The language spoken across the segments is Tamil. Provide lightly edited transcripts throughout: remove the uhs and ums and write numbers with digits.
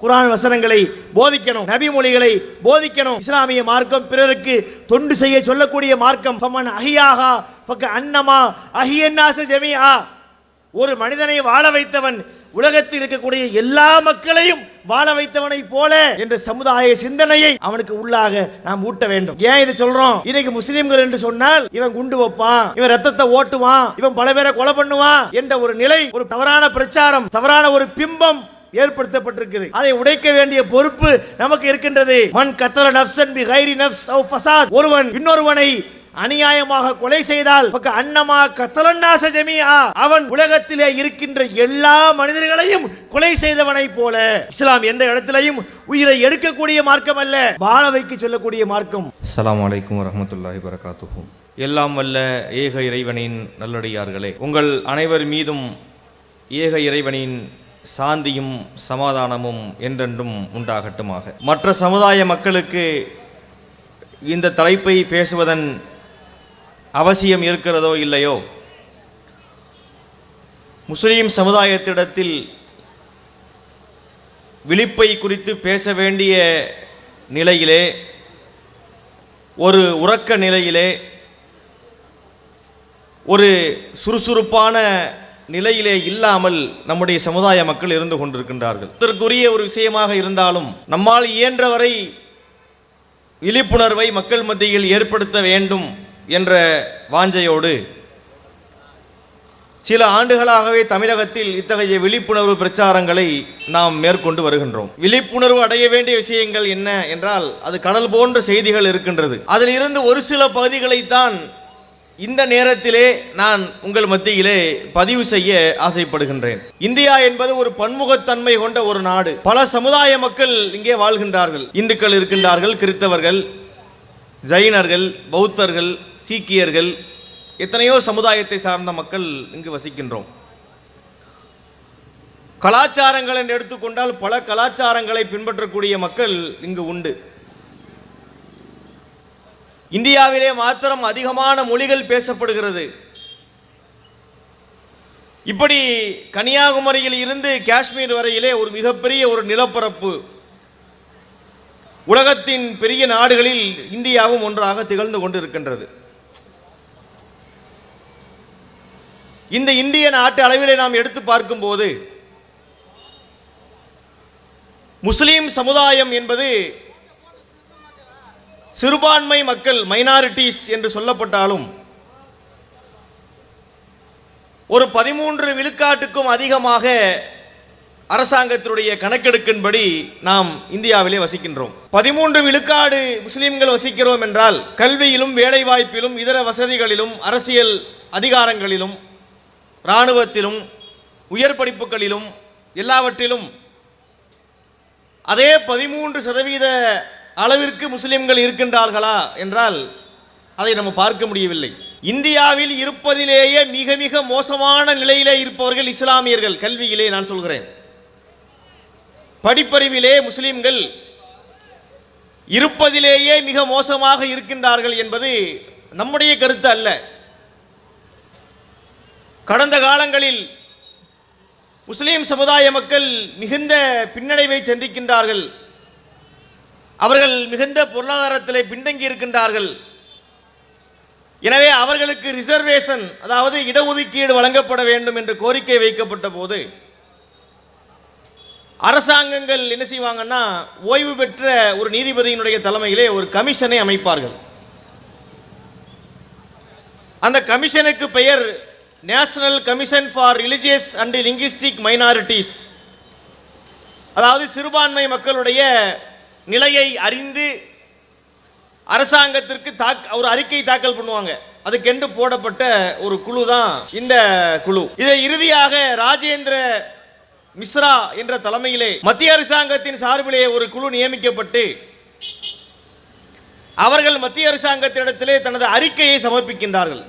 குர்ஆன் வசனங்களை போதிக்கணும், நபி மொழிகளை போதிக்கணும். இஸ்லாமிய மார்க்கம் பிறருக்கு தொண்டு செய்ய சொல்லக்கூடிய மார்க்கம். ஃபமன் அஹியாஹா ஃபக அன்னமா அஹியன்னாஸ ஜமீஆ. ஒரு மனிதனை வாழ வைத்தவன் உலகத்தில் இருக்கக்கூடிய எல்லா மக்களையும் வாழ வைத்தவனை போல என்ற சமுதாய சிந்தனையை அவனுக்கு உள்ளாக நாம் ஊட்ட வேண்டும். ஏன் இது சொல்றோம்? இன்னைக்கு முஸ்லிம்கள் என்று சொன்னால் இவன் குண்டு வைப்பான், இவன் ரத்தத்தை ஓட்டுவான், இவன் பல பேரை கொலை பண்ணுவான் என்ற ஒரு நிலை, ஒரு தவறான பிரச்சாரம், தவறான ஒரு பிம்பம் ஏற்படுத்தப்பட்டிருக்கிறது. அதை உடைக்க வேண்டிய பொறுப்பு நமக்கு இருக்கின்றது. மன் கத்தல நஃப்ஸன் பிகைரி நஃப்ஸ் அவ் ஃபஸாத். ஒருவன் இன்னொருவனை அநியாயமாக கொலை செய்தால் அன்னமா கத்தலன்னாஸ ஜமீஆ, அவன் உலகத்திலே இருக்கின்ற எல்லா மனிதர்களையும் கொலை செய்தவனை போல. இஸ்லாம் எந்த இடத்திலையும் உயிரை எடுக்கக்கூடிய மார்க்கம் அல்ல, வாழ வைக்க சொல்லக்கூடிய மார்க்கம். அஸ்ஸலாமு அலைக்கும் வரஹ்மத்துல்லாஹி வபரகாத்துஹு. எல்லாம் வல்ல ஏக இறைவனின் நல்லடியார்களே, உங்கள் அனைவர் மீதும் ஏக இறைவனின் சாந்தியும் சமாதானமும் என்றென்றும் உண்டாகட்டுமாக. மற்ற சமுதாய மக்களுக்கு இந்த தலைப்பை பேசுவதன் அவசியம் இருக்கிறதோ இல்லையோ, முஸ்லீம் சமுதாயத்திடத்தில் விழிப்பை குறித்து பேச வேண்டிய நிலையிலே, ஒரு உறக்க நிலையிலே, ஒரு சுறுசுறுப்பான நிலையிலே இல்லாமல் நம்முடைய சமுதாய மக்கள் இருந்து கொண்டிருக்கின்றார்கள். இதற்குரிய ஒரு விஷயமாக இருந்தாலும் நம்மால் இயன்றவரை விழிப்புணர்வை மக்கள் மத்தியில் ஏற்படுத்த வேண்டும் என்ற வாஞ்சையோடு சில ஆண்டுகளாகவே தமிழகத்தில் இத்தகைய விழிப்புணர்வு பிரச்சாரங்களை நாம் மேற்கொண்டு வருகின்றோம். விழிப்புணர்வு அடைய வேண்டிய விஷயங்கள் என்ன என்றால், அது கடல் போன்ற செய்திகள் இருக்கின்றது. அதில் இருந்து ஒரு சில பகுதிகளைத்தான் இந்த நேரத்திலே நான் உங்கள் மத்தியிலே பதிவு செய்ய ஆசைப்படுகின்றேன். இந்தியா என்பது ஒரு பன்முகத்தன்மை கொண்ட ஒரு நாடு. பல சமுதாய மக்கள் இங்கே வாழ்கின்றார்கள். இந்துக்கள் இருக்கின்றார்கள், கிறிஸ்தவர்கள், ஜைனர்கள், பௌத்தர்கள், சீக்கியர்கள், எத்தனையோ சமுதாயத்தை சார்ந்த மக்கள் இங்கு வசிக்கின்றோம். கலாச்சாரங்கள் என்று எடுத்துக்கொண்டால் பல கலாச்சாரங்களை பின்பற்றக்கூடிய மக்கள் இங்கு உண்டு. இந்தியாவிலே மாத்திரம் அதிகமான மொழிகள் பேசப்படுகிறது. இப்படி கன்னியாகுமரியில் இருந்து காஷ்மீர் வரையிலே ஒரு மிகப்பெரிய ஒரு நிலப்பரப்பு. உலகத்தின் பெரிய நாடுகளில் இந்தியாவும் ஒன்றாக திகழ்ந்து கொண்டிருக்கின்றது. இந்த இந்திய நாட்டு அளவிலே நாம் எடுத்து பார்க்கும்போது முஸ்லீம் சமுதாயம் என்பது சிறுபான்மை மக்கள், மைனாரிட்டிஸ் என்று சொல்லப்பட்டாலும் ஒரு 13 விழுக்காட்டுக்கும் அதிகமாக அரசாங்கத்தினுடைய கணக்கெடுக்கின்படி நாம் இந்தியாவிலே வசிக்கின்றோம். 13 விழுக்காடு முஸ்லிம்கள் வசிக்கிறோம் என்றால் கல்வியிலும், வேலைவாய்ப்பிலும், இதர வசதிகளிலும், அரசியல் அதிகாரங்களிலும், இராணுவத்திலும், உயர் படிப்புகளிலும், எல்லாவற்றிலும் அதே 13% அளவிற்கு முஸ்லிம்கள் இருக்கின்றார்களா என்றால் அதை நம்ம பார்க்க முடியவில்லை. இந்தியாவில் இருப்பதிலேயே மிக மிக மோசமான நிலையிலே இருப்பவர்கள் இஸ்லாமியர்கள். கல்வியிலே நான் சொல்கிறேன், படிப்பறிவிலே முஸ்லிம்கள் இருப்பதிலேயே மிக மோசமாக இருக்கின்றார்கள் என்பது நம்முடைய கருத்து அல்ல. கடந்த காலங்களில் முஸ்லிம் சமுதாய மக்கள் மிகுந்த பின்னடைவை சந்திக்கின்றார்கள். அவர்கள் மிகுந்த பொருளாதாரத்திலே பின்தங்கி இருக்கின்றார்கள். எனவே அவர்களுக்கு ரிசர்வேஷன், அதாவது இடஒதுக்கீடு வழங்கப்பட வேண்டும் என்று கோரிக்கை வைக்கப்பட்ட போது அரசாங்கங்கள் என்ன செய்வாங்கன்னா, ஓய்வு பெற்ற ஒரு நீதிபதியினுடைய தலைமையிலே ஒரு கமிஷனை அமைப்பார்கள். அந்த கமிஷனுக்கு பெயர் national commission for religious and linguistic minorities. அதாவது சிறுபான்மை மக்களுடைய நிலையை அறிந்து அரசாங்கத்திற்கு ஒரு அறிக்கை தாக்கல் பண்ணுவாங்க. அதுக்கென்று போடப்பட்ட ஒரு குழு தான் இந்த குழு. இதை இறுதியாக ராஜேந்திர மிஸ்ரா என்ற தலைமையிலே மத்திய அரசாங்கத்தின் சார்பிலே ஒரு குழு நியமிக்கப்பட்டு அவர்கள் மத்திய அரசாங்கத்திடத்திலே தனது அறிக்கையை சமர்ப்பிக்கின்றார்கள்.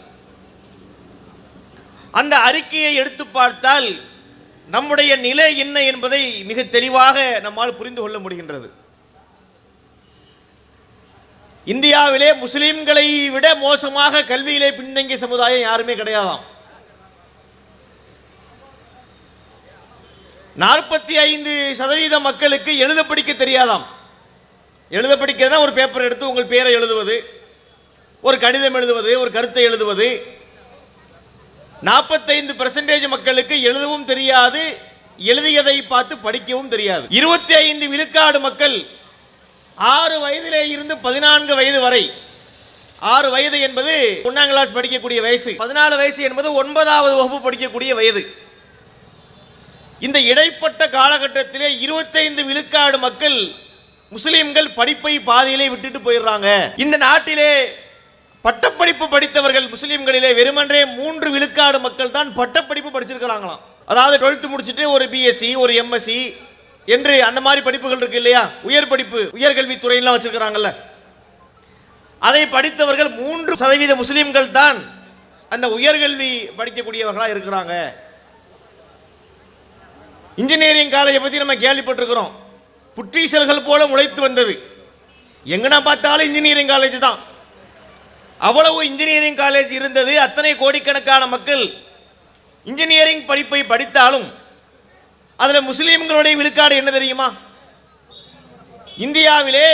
அந்த அறிக்கையை எடுத்து பார்த்தால் நம்முடைய நிலை என்ன என்பதை மிக தெளிவாக நம்மால் புரிந்து கொள்ள முடிகின்றது. இந்தியாவிலே முஸ்லிம்களை விட மோசமாக கல்வியிலே பின்தங்கிய சமுதாயம் யாருமே கிடையாதாம். 45% மக்களுக்கு எழுத படிக்க தெரியாதாம். எழுத படிக்கிறதுனா ஒரு பேப்பர் எடுத்து உங்கள் பேரை எழுதுவது, ஒரு கடிதம் எழுதுவது, ஒரு கருத்தை எழுதுவது. 45% மக்களுக்கு எழுதவும் தெரியாது, எழுதியதை பார்த்து படிக்கவும் தெரியாது. 25 விழுக்காடு மக்கள் 6 வயதிலே இருந்து 14 வயது வரை, 6 வயது என்பது 1ஆம் கிளாஸ் படிக்கக்கூடிய வயசு, 14 வயசு என்பது 9வது வகுப்பு படிக்கக்கூடிய வயது. இந்த இடைப்பட்ட காலகட்டத்திலே 25 விழுக்காடு மக்கள் முஸ்லிம்கள் படிப்பை பாதியிலே விட்டுட்டு போயிடுறாங்க. இந்த நாட்டிலே பட்டப்படிப்பு படித்தவர்கள் முஸ்லிம்களிலே வெறுமன்றே 3 விழுக்காடு மக்கள் தான் பட்டப்படிப்பு படிச்சிருக்கிறாங்களாம். அதாவது 12th முடிச்சுட்டு ஒரு பிஎஸ்சி, ஒரு எம்எஸ்சி என்று அந்த மாதிரி படிப்புகள் இருக்கு இல்லையா, உயர் படிப்பு, உயர்கல்வி துறையெல்லாம் வச்சிருக்கிறாங்கல்ல, அதை படித்தவர்கள் 3% முஸ்லிம்கள் தான் அந்த உயர்கல்வி படிக்கக்கூடியவர்களாக இருக்கிறாங்க. இன்ஜினியரிங் காலேஜை பற்றி நம்ம கேள்விப்பட்டிருக்கிறோம். புற்றீசல்கள் போல முளைத்து வந்தது. எங்கனா பார்த்தாலும் இன்ஜினியரிங் காலேஜ் தான். அவ்வளவு இன்ஜினியரிங் காலேஜ் இருந்தது. அத்தனை கோடிக்கணக்கான மக்கள் இன்ஜினியரிங் படிப்பை படித்தாலும் அதில் முஸ்லீம்களுடைய விழுக்காடு என்ன தெரியுமா? இந்தியாவிலே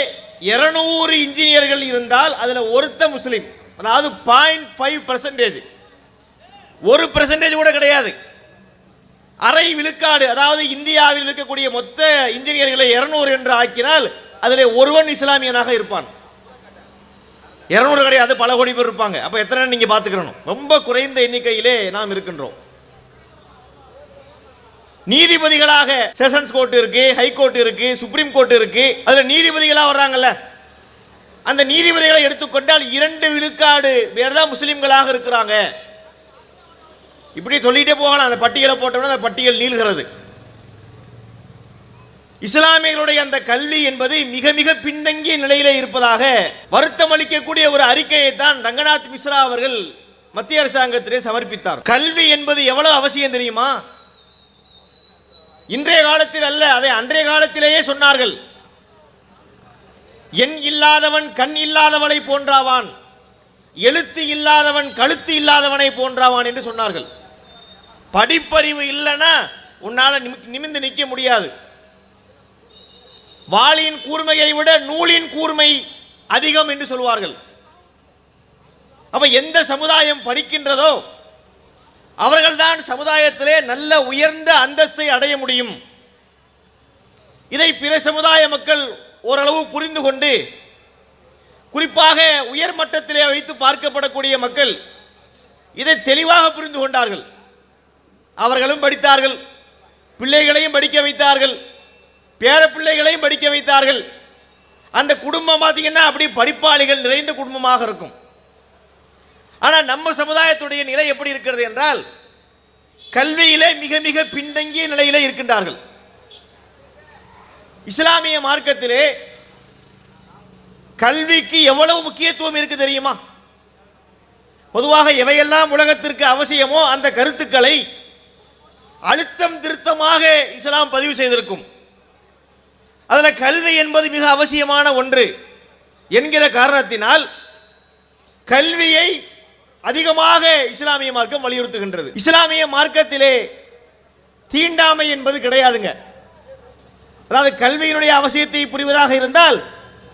200 இன்ஜினியர்கள் இருந்தால் அதில் ஒருத்த முஸ்லீம், அதாவது 0.5%, 1% கூட கிடையாது. அரை விழுக்காடு, அதாவது இந்தியாவில் இருக்கக்கூடிய மொத்த இன்ஜினியர்களை 200 என்று ஆக்கினால் அதில் ஒருவன் இஸ்லாமியனாக இருப்பான். 200 கிடையாது, பல கோடி பேர் இருப்பாங்க. அப்ப எத்தனை நீங்க பாத்துக்கணும். ரொம்ப குறைந்த எண்ணிக்கையிலே நாம் இருக்கின்றோம். நீதிபதிகளாக செஷன்ஸ் கோர்ட் இருக்கு, ஹை கோர்ட் இருக்கு, சுப்ரீம் கோர்ட் இருக்கு. அதுல நீதிபதிகளா வர்றாங்கல்ல, அந்த நீதிபதிகளை எடுத்துக்கொண்டால் 2 விழுக்காடு பேர் தான் முஸ்லிம்களாக இருக்கிறாங்க. இப்படி சொல்லிட்டே போகலாம். அந்த பட்டியலை போட்டோம்னா அந்த பட்டியல் நீள்கிறது. இஸ்லாமியர்களுடைய அந்த கல்வி என்பது மிக மிக பின்தங்கிய நிலையிலே இருப்பதாக வருத்தம் அளிக்கக்கூடிய ஒரு அறிக்கையை தான் ரங்கநாத் மிஸ்ரா அவர்கள் மத்திய அரசாங்கத்திலே சமர்ப்பித்தார். கல்வி என்பது எவ்வளவு அவசியம் தெரியுமா? இன்றைய காலத்தில் அல்ல, அதை அன்றைய காலத்திலேயே சொன்னார்கள். எண் இல்லாதவன் கண் இல்லாதவனை போன்றாவான், எழுத்து இல்லாதவன் கழுத்து இல்லாதவனை போன்றாவான் என்று சொன்னார்கள். படிப்பறிவு இல்லைன்னா உன்னால நிமிர்ந்து நிற்க முடியாது. வாளின் கூர்மையை விட நூலின் கூர்மை அதிகம் என்று சொல்வார்கள். அப்ப எந்த சமுதாயம் படிக்கின்றதோ அவர்கள்தான் சமுதாயத்திலே நல்ல உயர்ந்த அந்தஸ்தை அடைய முடியும். இதை பிற சமுதாய மக்கள் ஓரளவு புரிந்து கொண்டு, குறிப்பாக உயர் மட்டத்திலே வைத்து பார்க்கப்படக்கூடிய மக்கள் இதை தெளிவாக புரிந்து கொண்டார்கள். அவர்களும் படித்தார்கள், பிள்ளைகளையும் படிக்க வைத்தார்கள், பேர பிள்ளைகளையும் படிக்க வைத்தார்கள். அந்த குடும்பம் பார்த்தீங்கன்னா அப்படி படிப்பாளிகள் நிறைந்த குடும்பமாக இருக்கும். ஆனால் நம்ம சமுதாயத்துடைய நிலை எப்படி இருக்கிறது என்றால் கல்வியிலே மிக மிக பின்தங்கிய நிலையிலே இருக்கின்றார்கள். இஸ்லாமிய மார்க்கத்திலே கல்விக்கு எவ்வளவு முக்கியத்துவம் இருக்கு தெரியுமா? பொதுவாக எவையெல்லாம் உலகத்திற்கு அவசியமோ அந்த கருத்துக்களை அழுத்தம் திருத்தமாக இஸ்லாம் பதிவு செய்திருக்கும். அதில் கல்வி என்பது மிக அவசியமான ஒன்று என்கிற காரணத்தினால் கல்வியை அதிகமாக இஸ்லாமிய மார்க்கம் வலியுறுத்துகின்றது. இஸ்லாமிய மார்க்கத்திலே தீண்டாமை என்பது கிடையாதுங்க. அதாவது கல்வியினுடைய அவசியத்தை புரிவதாக இருந்தால்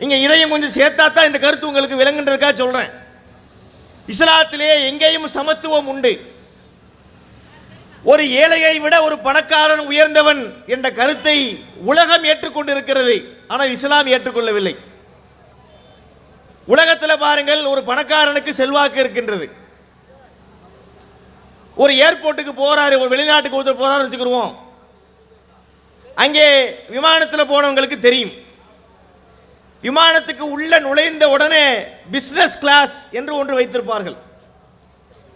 இங்க இதையும் கொஞ்சம் சேர்த்தா தான் இந்த கருத்து உங்களுக்கு விளங்குன்றதுக்காக சொல்றேன். இஸ்லாத்திலே எங்கேயும் சமத்துவம் உண்டு. ஒரு ஏழையை விட ஒரு பணக்காரன் உயர்ந்தவன் என்ற கருத்தை உலகம் ஏற்றுக்கொண்டிருக்கிறது, ஆனால் இஸ்லாம் ஏற்றுக்கொள்ளவில்லை. உலகத்தில் பாருங்கள், ஒரு பணக்காரனுக்கு செல்வாக்கு இருக்கின்றது. ஒரு ஏர்போர்ட்டுக்கு போறாரு, ஒரு வெளிநாட்டுக்கு ஒருத்தர் போறாரு வச்சுக்கிடுவோம். அங்கே விமானத்தில் போனவங்களுக்கு தெரியும், விமானத்துக்கு உள்ள நுழைந்த உடனே பிசினஸ் கிளாஸ் என்று ஒன்று வைத்திருப்பார்கள்.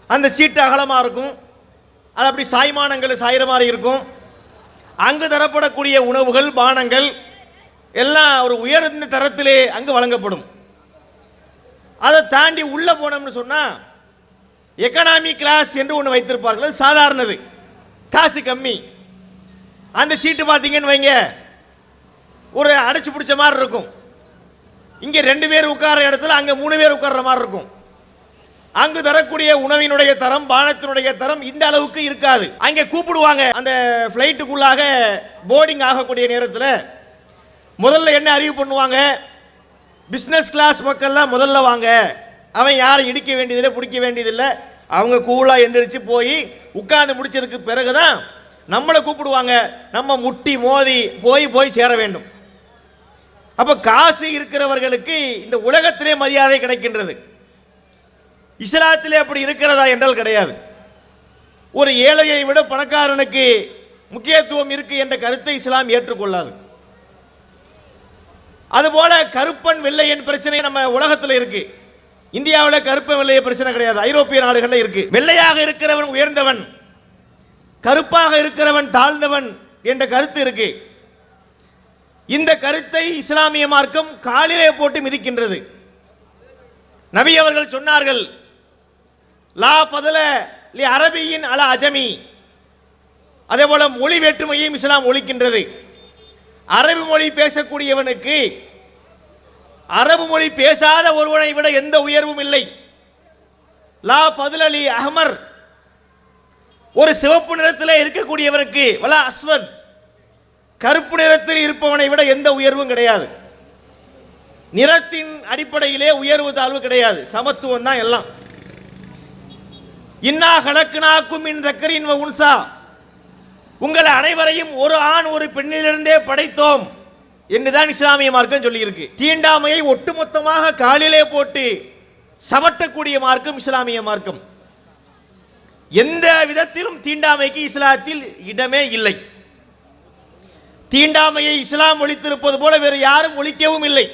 அந்த சீட்டு அகலமா இருக்கும், அது அப்படி சாய்மானங்கள் சாயிற மாதிரி இருக்கும். அங்கு தரப்படக்கூடிய உணவுகள் பானங்கள் எல்லாம் ஒரு உயர்ந்த தரத்திலே அங்கு வழங்கப்படும். அதை தாண்டி உள்ள போனோம்னு சொன்னா எக்கனாமி கிளாஸ் என்று ஒன்று வைத்திருப்பார்கள். சாதாரணது, காசு கம்மி. அந்த சீட்டு பார்த்தீங்கன்னு வைங்க, ஒரு அடைச்சு பிடிச்ச மாதிரி இருக்கும். இங்க 2 பேர் உட்கார்ற இடத்துல அங்க 3 பேர் உட்கார்ற மாதிரி இருக்கும். அங்கு தரக்கூடிய உணவினுடைய தரம், பானத்தினுடைய தரம் இந்த அளவுக்கு இருக்காது. அங்கே கூப்பிடுவாங்க, அந்த ஃப்ளைட்டுக்குள்ளாக போர்டிங் ஆகக்கூடிய நேரத்தில் முதல்ல என்ன அறிவு பண்ணுவாங்க, பிஸ்னஸ் கிளாஸ் மக்கள்லாம் முதல்ல வாங்க, அவன் யாரை இடிக்க வேண்டியதில்லை, பிடிக்க வேண்டியதில்லை, அவங்க கூலாக எந்திரிச்சு போய் உட்கார்ந்து முடிச்சதுக்கு பிறகுதான் நம்மளை கூப்பிடுவாங்க, நம்ம முட்டி மோதி போய் சேர வேண்டும். அப்ப காசு இருக்கிறவர்களுக்கு இந்த உலகத்திலே மரியாதை கிடைக்கின்றது. இஸ்லாத்திலே அப்படி இருக்கிறதா என்றால் கிடையாது. ஒரு ஏழையை விட பணக்காரனுக்கு முக்கியத்துவம் இருக்கு என்ற கருத்தை இஸ்லாம் ஏற்றுக்கொள்ளாது. அதுபோல கருப்பன் வெள்ளையன் பிரச்சனை நம்ம உலகத்தில் இருக்கு. இந்தியாவில் கருப்பன் வெள்ளைய பிரச்சனை கிடையாது, ஐரோப்பிய நாடுகளில் இருக்கு. வெள்ளையாக இருக்கிறவன் உயர்ந்தவன், கருப்பாக இருக்கிறவன் தாழ்ந்தவன் என்ற கருத்து இருக்கு. இந்த கருத்தை இஸ்லாமிய மார்க்கம் காலிலே போட்டு மிதிக்கின்றது. நபி அவர்கள் சொன்னார்கள், லா ஃபதல லி அரபியின் அலா அஜமி. அதே போல மொழி வேற்றுமையையும் இஸ்லாம் ஒழிக்கின்றது. அரபு மொழி பேசக்கூடியவனுக்கு அரபு மொழி பேசாத ஒருவனை விட எந்த உயர்வும் இல்லை. லா ஃபதல லி அஹ்மர், ஒரு சிவப்பு நிறத்தில் இருக்கக்கூடியவனுக்கு வலா அஸ்வத், கருப்பு நிறத்தில் இருப்பவனை விட எந்த உயர்வும் கிடையாது. நிறத்தின் அடிப்படையிலே உயர்வு தாழ்வு கிடையாது, சமத்துவம் தான் எல்லாம். இன்னா கலக்குனாக்கும் மின் தக்கரின் வ உன்சா, உங்கள் அனைவரையும் ஒரு ஆண் ஒரு பெண்ணிலிருந்தே படைத்தோம் என்றுதான் இஸ்லாமிய மார்க்கம் சொல்லி இருக்கு. தீண்டாமையை ஒட்டுமொத்தமாக காலிலே போட்டு சமட்டக்கூடிய மார்க்கம் இஸ்லாமிய மார்க்கம். எந்த விதத்திலும் தீண்டாமைக்கு இஸ்லாத்தில் இடமே இல்லை. தீண்டாமையை இஸ்லாம் ஒழித்திருப்பது போல வேறு யாரும் ஒழிக்கவும் இல்லை.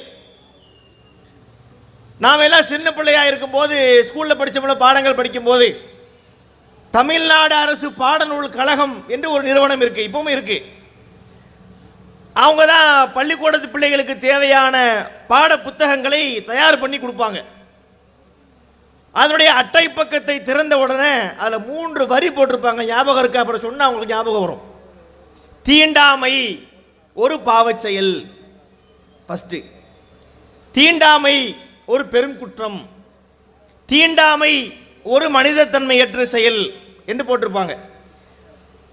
நாம் எல்லாம் சின்ன பிள்ளையா இருக்கும் போது, ஸ்கூல்ல படிச்ச பாடங்கள் படிக்கும் போது, தமிழ்நாடு அரசு பாடநூல் கழகம் என்று ஒரு நிறுவனம் இருக்கு, இப்பவும் இருக்கு. அவங்க தான் பள்ளிக்கூடத்து பிள்ளைகளுக்கு தேவையான பாட புத்தகங்களை தயார் பண்ணி கொடுப்பாங்க. அதனுடைய அட்டை பக்கத்தை திறந்த உடனே அதில் 3 வரி போட்டிருப்பாங்க, ஞாபகம் இருக்கா? அப்புறம் சொன்னா அவங்களுக்கு ஞாபகம் வரும். தீண்டாமை ஒரு பாவச் செயல், ஃபர்ஸ்ட். தீண்டாமை ஒரு பெரும் குற்றம், தீண்டாமை ஒரு மனிதத்தன்மையற்ற செயல் என்று போட்டிருப்பாங்க.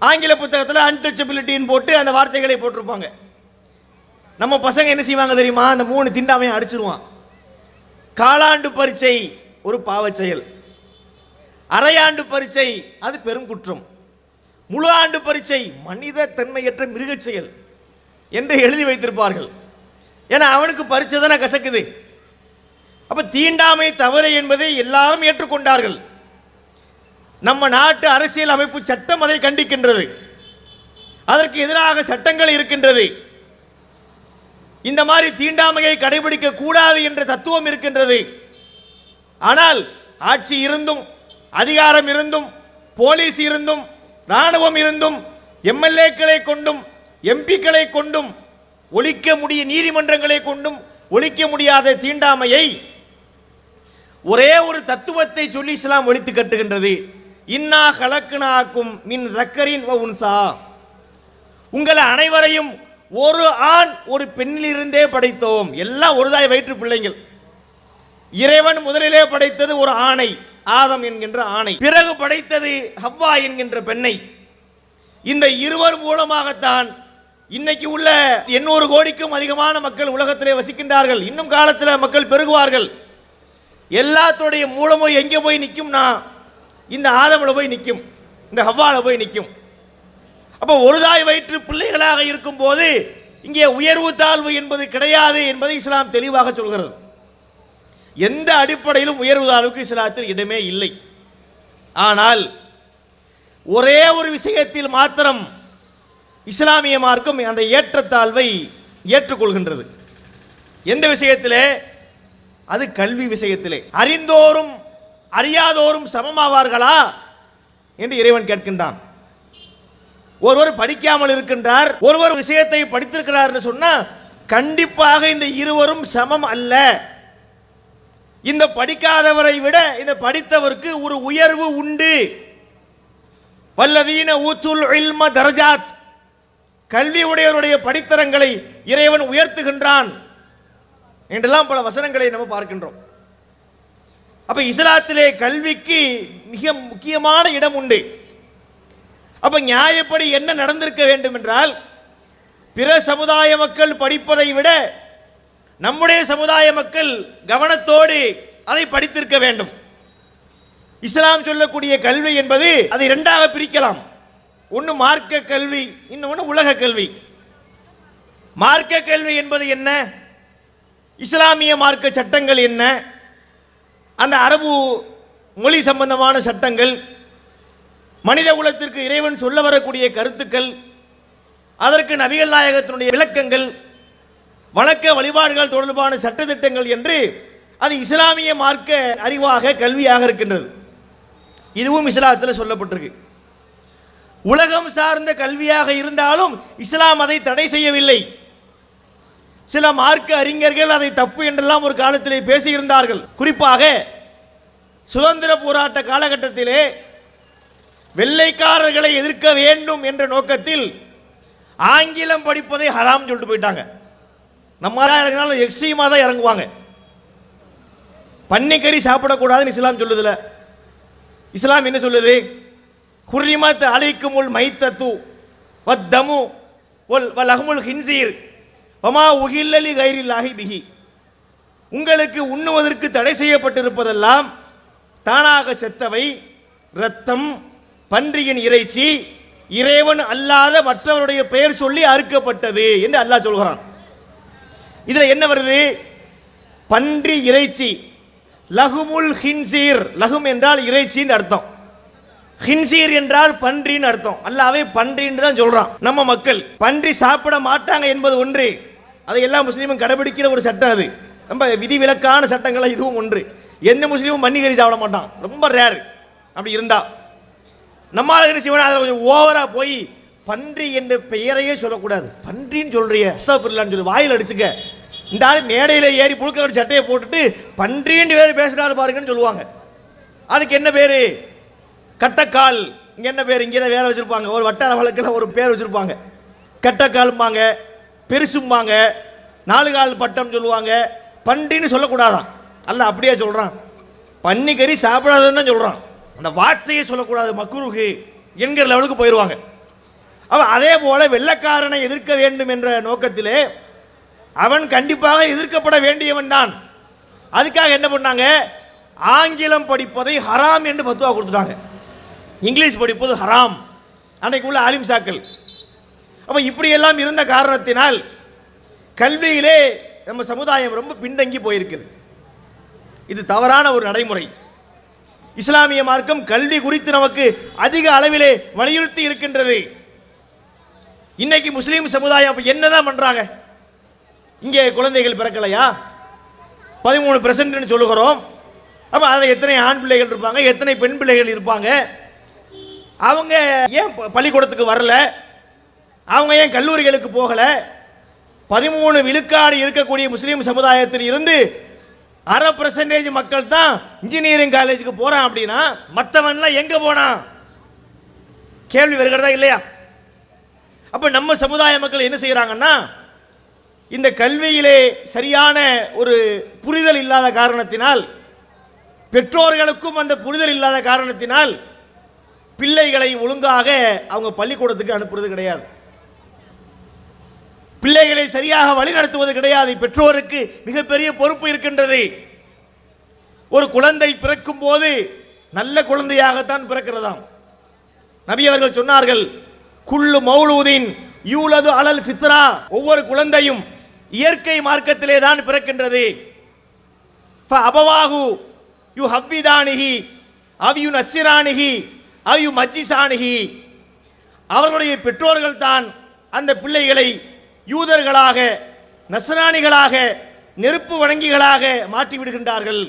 ஆங்கில புத்தகத்தில் அன்டச்சபிலிட்டின்னு போட்டு அந்த வார்த்தைகளை போட்டிருப்பாங்க. நம்ம பசங்க என்ன செய்வாங்க தெரியுமா? அந்த 3 தீண்டாமையை அடிச்சிருவான். காலாண்டு பரீட்சை ஒரு பாவச் செயல், அரையாண்டு பரீட்சை அது பெரும் குற்றம், முழு ஆண்டு பரீட்சை மனித தன்மையற்ற மிருக செயல் என்று எழுதி வைத்திருப்பார்கள். ஏன்னா அவனுக்கு பரீட்சை தானே கசக்குது. அப்ப தீண்டாமை தவறு என்பதை எல்லாரும் ஏற்றுக்கொண்டார்கள். நம்ம நாட்டு அரசியல் அமைப்பு சட்டம் அதை கண்டிக்கின்றது. அதற்கு எதிராக சட்டங்கள் இருக்கின்றது. இந்த மாதிரி தீண்டாமையை கடைபிடிக்க கூடாது என்ற தத்துவம் இருக்கின்றது. ஆனால் ஆட்சி இருந்தும், அதிகாரம் இருந்தும், போலீஸ் இருந்தும், ராணுவம் இருந்தும், எம்எல்ஏக்களை கொண்டும் எம்பிக்களை கொண்டும் ஒழிக்க முடிய, நீதிமன்றங்களை கொண்டும் ஒழிக்க முடியாத தீண்டாமையை ஒரே ஒரு தத்துவத்தை சொல்லி இஸ்லாம் ஒழித்து கட்டுகின்றது. இன்னா கலக்குனாக்கும் மின் தக்கரின் வ உன்சா, உங்களை அனைவரையும் ஒரு ஆண் ஒரு பெண்ணிலிருந்தே படைத்தோம். எல்லாம் ஒரு தாய் வயிற்று பிள்ளைங்கள். இறைவன் முதலிலே படைத்தது ஒரு ஆணை, ஆதம் என்கின்ற ஆணை, பிறகு படைத்தது ஹவ்வா என்கின்ற பெண்ணை. இந்த இருவர் மூலமாகத்தான் இன்னைக்கு உள்ள 800 கோடிக்கும் அதிகமான மக்கள் உலகத்திலே வசிக்கின்றார்கள். இன்னும் காலத்தில் மக்கள் பெருகுவார்கள். எல்லாத்துடைய மூலமும் எங்கே போய் நிற்கும்னா இந்த ஆதம்ல போய் நிற்கும், இந்த ஹவ்வால போய் நிற்கும். அப்போ ஒரு தாய் வயிற்று பிள்ளைகளாக இருக்கும் போது இங்கே உயர்வு தாழ்வு என்பது கிடையாது என்பதை இஸ்லாம் தெளிவாக சொல்கிறது. எந்த அடிப்படையிலும் உயர்வு தாழ்வுக்கு இஸ்லாத்தில் இடமே இல்லை. ஆனால் ஒரே ஒரு விஷயத்தில் மாத்திரம் இஸ்லாமிய மார்க்கம் அந்த ஏற்றத்தாழ்வை ஏற்றுக்கொள்கின்றது. எந்த விஷயத்திலே? அது கல்வி விஷயத்திலே. அறிந்தோரும் அறியாதோரும் சமமாவார்களா என்று இறைவன் கேட்கின்றான். ஒருவர் படிக்காமல் இருக்கின்றார், ஒருவர் விஷயத்தை படித்திருக்கிறார் என்று சொன்னா கண்டிப்பாக இந்த இருவரும் சமம் அல்ல. இந்த படிக்காதவரை விட இந்த படித்தவருக்கு ஒரு உயர்வு உண்டு. வல்லதீன ஊத்துல் இல்ம தரஜாத், கல்வி உடையவருடைய படித்தரங்களை இறைவன் உயர்த்துகின்றான் என்றெல்லாம் பல வசனங்களை நம்ம பார்க்கின்றோம். அப்ப இஸ்லாத்திலே கல்விக்கு மிக முக்கியமான இடம் உண்டு. அப்ப நியாயப்படி என்ன நடந்திருக்க வேண்டும் என்றால், பிற சமுதாய மக்கள் படிப்பதை விட நம்முடைய சமுதாய மக்கள் கவனத்தோடு அதை படித்திருக்க வேண்டும். இஸ்லாம் சொல்லக்கூடிய கல்வி என்பது அதை இரண்டாக பிரிக்கலாம். ஒன்று மார்க்க கல்வி, இன்னொன்று உலக கல்வி. மார்க்க கல்வி என்பது என்ன? இஸ்லாமிய மார்க்க சட்டங்கள் என்ன, அந்த அரபு மொழி சம்பந்தமான சட்டங்கள், மனித குலத்திற்கு இறைவன் சொல்ல வரக்கூடிய கருத்துக்கள், அதற்கு நபிகள் நாயகத்தினுடைய விளக்கங்கள், வணக்க வழிபாடுகள் தொடர்பான சட்டத்திட்டங்கள் என்று அது இஸ்லாமிய மார்க்க அறிவாக கல்வியாக இருக்கின்றது. இதுவும் இஸ்லாத்தில் சொல்லப்பட்டிருக்கு. உலகம் சார்ந்த கல்வியாக இருந்தாலும் இஸ்லாம் அதை தடை செய்யவில்லை. சில மார்க்க அறிஞர்கள் அதை தப்பு என்றெல்லாம் ஒரு காலத்திலே பேசியிருந்தார்கள். குறிப்பாக சுதந்திர போராட்ட காலகட்டத்திலே வெள்ளைக்காரர்களை எதிர்க்க வேண்டும் என்ற நோக்கத்தில் ஆங்கிலம் படிப்பதை ஹராம் சொல்லிட்டு போயிட்டாங்க. நம்ம இறங்கினாலும் எக்ஸ்ட்ரீமாக தான் இறங்குவாங்க. பன்னிக்கறி சாப்பிடக்கூடாதுன்னு இஸ்லாம் சொல்லுதுல. இஸ்லாம் என்ன சொல்லுது? குர்ரிமத் அலைக்குமுல் மைத்தத்து வத்தமு வலஹ்முல் ஹின்சீர் வமா உஹில்லலி கைரில்லாஹி பிஹி. உங்களுக்கு உண்ணுவதற்கு தடை செய்யப்பட்டிருப்பதெல்லாம் தானாக செத்தவை, இரத்தம், பன்றியின் இறைச்சி, இறைவன் அல்லாத மற்றவருடைய பெயர் சொல்லி அறுக்கப்பட்டது என்று அல்லாஹ் சொல்கிறான். இதுல என்ன வருது? பன்றி இறைச்சி, லஹுமுல் ஹின்சீர். லஹும் என்றால் இறைச்சின்னு அர்த்தம், ஹின்சீர் என்றால் பன்றின்னு அர்த்தம். அல்லாவே பன்றின்னு தான் சொல்றான். நம்ம மக்கள் பன்றி சாப்பிட மாட்டாங்க என்பது ஒன்று, அதை எல்லா முஸ்லீமும் கடைபிடிக்கிற ஒரு சட்டம். அது ரொம்ப விதிவிலக்கான சட்டங்கள் இதுவும் ஒன்று. எந்த முஸ்லீமும் பன்னிக்கறி சாப்பிட மாட்டான், ரொம்ப ரேர். அப்படி இருந்தா நம்மளால என்ன செய்வோம், அதை கொஞ்சம் ஓவரா போய் பன்றி என்ற பெயரையே சொல்லக்கூடாது, பன்றின்னு சொல்றிய அஸ்தக்ஃபிருல்லாஹ்னு சொல்லி வாயில் அடிச்சுக்க. இந்த ஆள் மேடையில் ஏறி புழுக்க சட்டையை போட்டுட்டு பன்றின்னு வேறு பேசுறாரு பாருங்கன்னு சொல்லுவாங்க. அதுக்கு என்ன பேரு? கட்டக்கால். இங்க என்ன பேர்? இங்கே தான் வேற வச்சிருப்பாங்க, ஒரு வட்டார வழக்கில் ஒரு பேர் வச்சிருப்பாங்க. கட்டக்கால்பாங்க, பெருசும்பாங்க, நாலு கால் பட்டம் சொல்லுவாங்க. பன்றின்னு சொல்லக்கூடாதான். அல்ல அப்படியே சொல்றான், பன்னிக்கறி சாப்பிடாதுன்னு தான் சொல்றான். அந்த வார்த்தையை சொல்லக்கூடாது, மக்ரூஹு என்கிற லெவலுக்கு போயிடுவாங்க. அவன் அதே போல வெள்ளக்காரனை எதிர்க்க வேண்டும் என்ற நோக்கத்திலே அவன் கண்டிப்பாக எதிர்க்கப்பட வேண்டியவன் தான். அதுக்காக என்ன பண்ணாங்க? ஆங்கிலம் படிப்பதை ஹராம் என்று ஃபத்வா கொடுத்துட்டாங்க. இங்கிலீஷ் படிப்பது ஹராம் அன்றைக்கு உள்ள ஆலிம் சாக்கள். அப்ப இப்படி எல்லாம் இருந்த காரணத்தினால் கல்வியிலே நம்ம சமுதாயம் ரொம்ப பின்தங்கி போயிருக்குது. இது தவறான ஒரு நடைமுறை. இஸ்லாமிய மார்க்கம் கல்வி குறித்து நமக்கு அதிக அளவிலே வலியுறுத்தி இருக்கின்றது. இன்னைக்கு முஸ்லீம் சமுதாயம் என்னதான் பண்றாங்க? இங்கே குழந்தைகள் பிறக்கலையா? 13% சொல்லுகிறோம். அப்ப அதில் எத்தனை ஆண் பிள்ளைகள் இருப்பாங்க, எத்தனை பெண் பிள்ளைகள் இருப்பாங்க? அவங்க ஏன் பள்ளிக்கூடத்துக்கு வரல? அவங்க ஏன் கல்லூரிகளுக்கு போகல? 13 விழுக்காடு இருக்கக்கூடிய முஸ்லீம் சமுதாயத்தில் இருந்து 1/2% மக்கள் தான் இன்ஜினியரிங் காலேஜுக்கு போறான். அப்படின்னா மற்றவன்லாம் எங்க போனான்? கேள்வி வருகிறதா இல்லையா? அப்ப நம்ம சமுதாய மக்கள் என்ன செய்யறாங்கன்னா, இந்த கல்வியிலே சரியான ஒரு புரிதல் இல்லாத காரணத்தினால், பெற்றோர்களுக்கும் அந்த புரிதல் இல்லாத காரணத்தினால் பிள்ளைகளை ஒழுங்காக அவங்க பள்ளிக்கூடத்துக்கு அனுப்புறது கிடையாது. பிள்ளைகளை சரியாக வழிநடத்துவது கிடையாது. பெற்றோருக்கு மிகப்பெரிய பொறுப்பு இருக்கின்றது. ஒரு குழந்தை பிறக்கும் போது நல்ல குழந்தையாகத்தான் பிறக்கிறதாம். நபி அவர்கள் சொன்னார்கள், குல்லு மௌலூதின் யூலது அலல் ஃபித்ரா. ஒவ்வொரு குழந்தையும் இயற்கை மார்க்கத்திலே தான் பிறக்கின்றது. ஃபஅபவாஹு யுஹவ்விதானிஹி அவ் யுனஸ்ஸிரானிஹி அவ் யுமஜ்ஜிசானிஹி. அவர்களுடைய பெற்றோர்கள் தான் அந்த பிள்ளைகளை யூதர்களாக, நஸ்ரானிகளாக, நெருப்பு வணங்கிகளாக மாற்றி விடுகின்றார்கள்.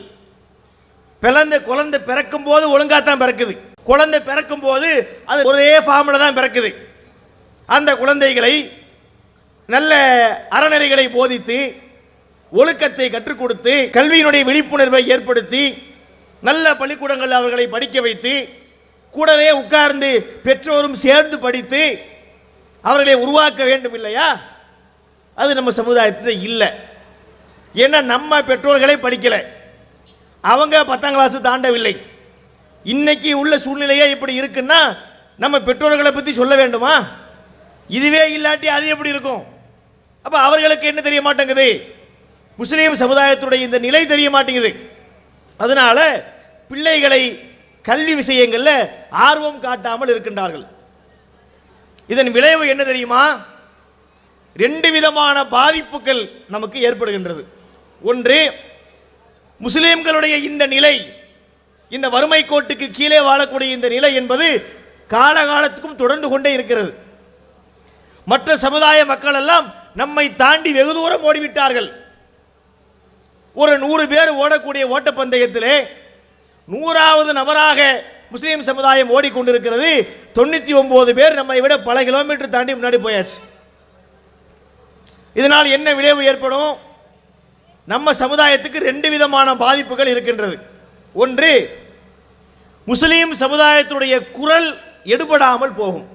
பிறந்த குழந்தை பிறக்கும் போது ஒழுங்கா தான் பிறக்குது. குழந்தை பிறக்கும் போது அது ஒரே ஃபார்ம்ல தான் பிறக்குது. அந்த குழந்தைகளை நல்ல அறநெறிகளை போதித்து, ஒழுக்கத்தை கற்றுக் கொடுத்து, கல்வியினுடைய விழிப்புணர்வை ஏற்படுத்தி, நல்ல பள்ளிக்கூடங்கள் அவர்களை படிக்க வைத்து, கூடவே உட்கார்ந்து பெற்றோரும் சேர்ந்து படித்து அவர்களை உருவாக்க வேண்டும் இல்லையா? அது நம்ம சமுதாயத்தில் இல்லை. ஏன்னா நம்ம பெற்றோர்களை படிக்கல, அவங்க 10ஆம் கிளாஸ் தாண்டவில்லை. இன்னைக்கு உள்ள சூழ்நிலையே இப்படி இருக்குன்னா நம்ம பெற்றோர்களை பற்றி சொல்ல வேண்டுமா? இதுவே இல்லாட்டி அது எப்படி இருக்கும்? அப்போ அவர்களுக்கு என்ன தெரிய மாட்டேங்குது? முஸ்லீம் சமுதாயத்துடைய இந்த நிலை தெரிய மாட்டேங்குது. அதனால பிள்ளைகளை கல்வி விஷயங்களில் ஆர்வம் காட்டாமல் இருக்கின்றார்கள். இதன் விளைவு என்ன தெரியுமா? 2 விதமான பாதிப்புகள் நமக்கு ஏற்படுகின்றது. ஒன்று, முஸ்லிம்களுடைய இந்த நிலை, இந்த வறுமை கோட்டுக்கு கீழே வாழக்கூடிய இந்த நிலை என்பது காலகாலத்துக்கும் தொடர்ந்து கொண்டே இருக்கிறது. மற்ற சமுதாய மக்கள் எல்லாம் நம்மை தாண்டி வெகு தூரம் ஓடிவிட்டார்கள். ஒரு 100 பேர் ஓடக்கூடிய ஓட்டப்பந்தயத்திலே 100வது நபராக முஸ்லீம் சமுதாயம் ஓடிக்கொண்டிருக்கிறது. 99 பேர் நம்மை விட பல கிலோமீட்டர் தாண்டி முன்னாடி போயாச்சு. இதனால் என்ன விளைவு ஏற்படும்? நம்ம சமுதாயத்துக்கு 2 விதமான பாதிப்புகள் இருக்கின்றது. ஒன்று, முஸ்லீம் சமுதாயத்துடைய குரல் எடுபடாமல் போகும்.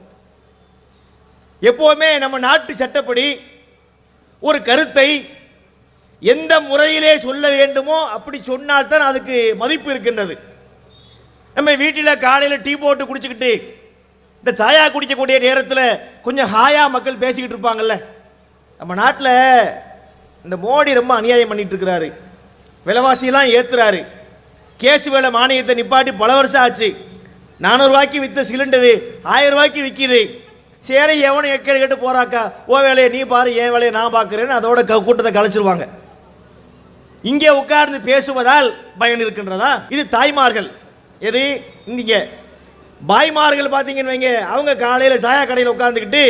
எப்போவுமே நம்ம நாட்டு சட்டப்படி ஒரு கருத்தை எந்த முறையிலே சொல்ல வேண்டுமோ அப்படி சொன்னால்தான் அதுக்கு மதிப்பு இருக்கின்றது. நம்ம வீட்டில் காலையில் டீ போட்டு குடிச்சுக்கிட்டு இந்த சாயா குடிக்கக்கூடிய நேரத்தில் கொஞ்சம் ஹாயா மக்கள் பேசிக்கிட்டு இருப்பாங்கல்ல. நம்ம நாட்டில் இந்த மோடி ரொம்ப அநியாயம் பண்ணிட்டு இருக்கிறாரு. விலைவாசியெல்லாம் ஏற்றுறாரு. கேஸ் வேலை மானியத்தை நிப்பாட்டி பல வருஷம் ஆச்சு. 400 ரூபாய்க்கு விற்ற சிலிண்டரு 1000 ரூபாய்க்கு விற்கிது. சரி, எவனை எக்கேடு கேட்டு போறாக்கா, ஓ வேலையை நீ பாரு, என் வேலையை நான் பார்க்குறேன்னு அதோட கூட்டத்தை கலைச்சிருவாங்க. இங்கே உட்கார்ந்து பேசுவதால் பயன் இருக்கின்றதா? இது தாய்மார்கள். எது இங்க பாய்மார்கள் பார்த்தீங்கன்னு வைங்க, அவங்க காலையில் சாயா கடையில் உட்கார்ந்துக்கிட்டு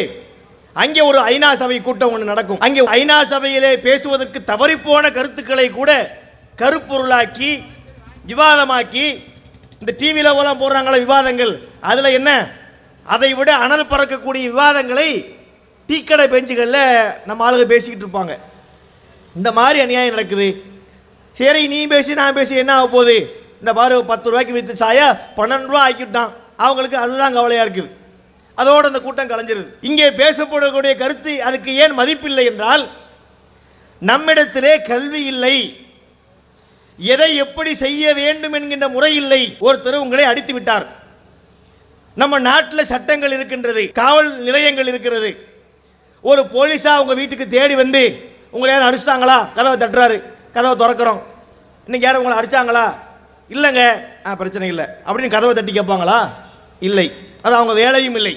அங்கே ஒரு ஐநா சபை கூட்டம் ஒன்று நடக்கும். அங்கே ஐநா சபையிலே பேசுவதற்கு தவறிப்போன கருத்துக்களை கூட கருப்பொருளாக்கி விவாதமாக்கி இந்த டிவியில் போலாம் போடுறாங்களே விவாதங்கள், அதில் என்ன அதை விட அனல் பறக்கக்கூடிய விவாதங்களை டீக்கடை பெஞ்சுகளில் நம்ம ஆளுங்க பேசிக்கிட்டு இருப்பாங்க. இந்த மாதிரி அநியாயம் நடக்குது. சரி, நீ பேசி நான் பேசி என்ன ஆக போகுது? இந்த பாரு 10 ரூபாய்க்கு விற்று சாயா 12 ரூபா ஆக்கிவிட்டான். அவங்களுக்கு அதுதான் கவலையாக இருக்குது. அதோடு அந்த கூட்டம் கலைஞ்சிருது. இங்கே பேசப்படக்கூடிய கருத்து அதுக்கு ஏன் மதிப்பில்லை என்றால், நம்மிடத்திலே கல்வி இல்லை, எதை எப்படி செய்ய வேண்டும் என்கின்ற முறை இல்லை. ஒருத்தர் உங்களை அடித்து விட்டார். நம்ம நாட்டில் சட்டங்கள் இருக்கின்றது, காவல் நிலையங்கள் இருக்கிறது. ஒரு போலீஸா உங்க வீட்டுக்கு தேடி வந்து உங்களை யாரும் அடிச்சிட்டாங்களா? கதவை தட்டுறாரு, கதவை திறக்கிறோம். இன்னைக்கு யாரும் உங்களை அடிச்சாங்களா? இல்லைங்க. பிரச்சனை இல்லை அப்படின்னு கதவை தட்டி கேட்பாங்களா? இல்லை. அது அவங்க வேலையும் இல்லை,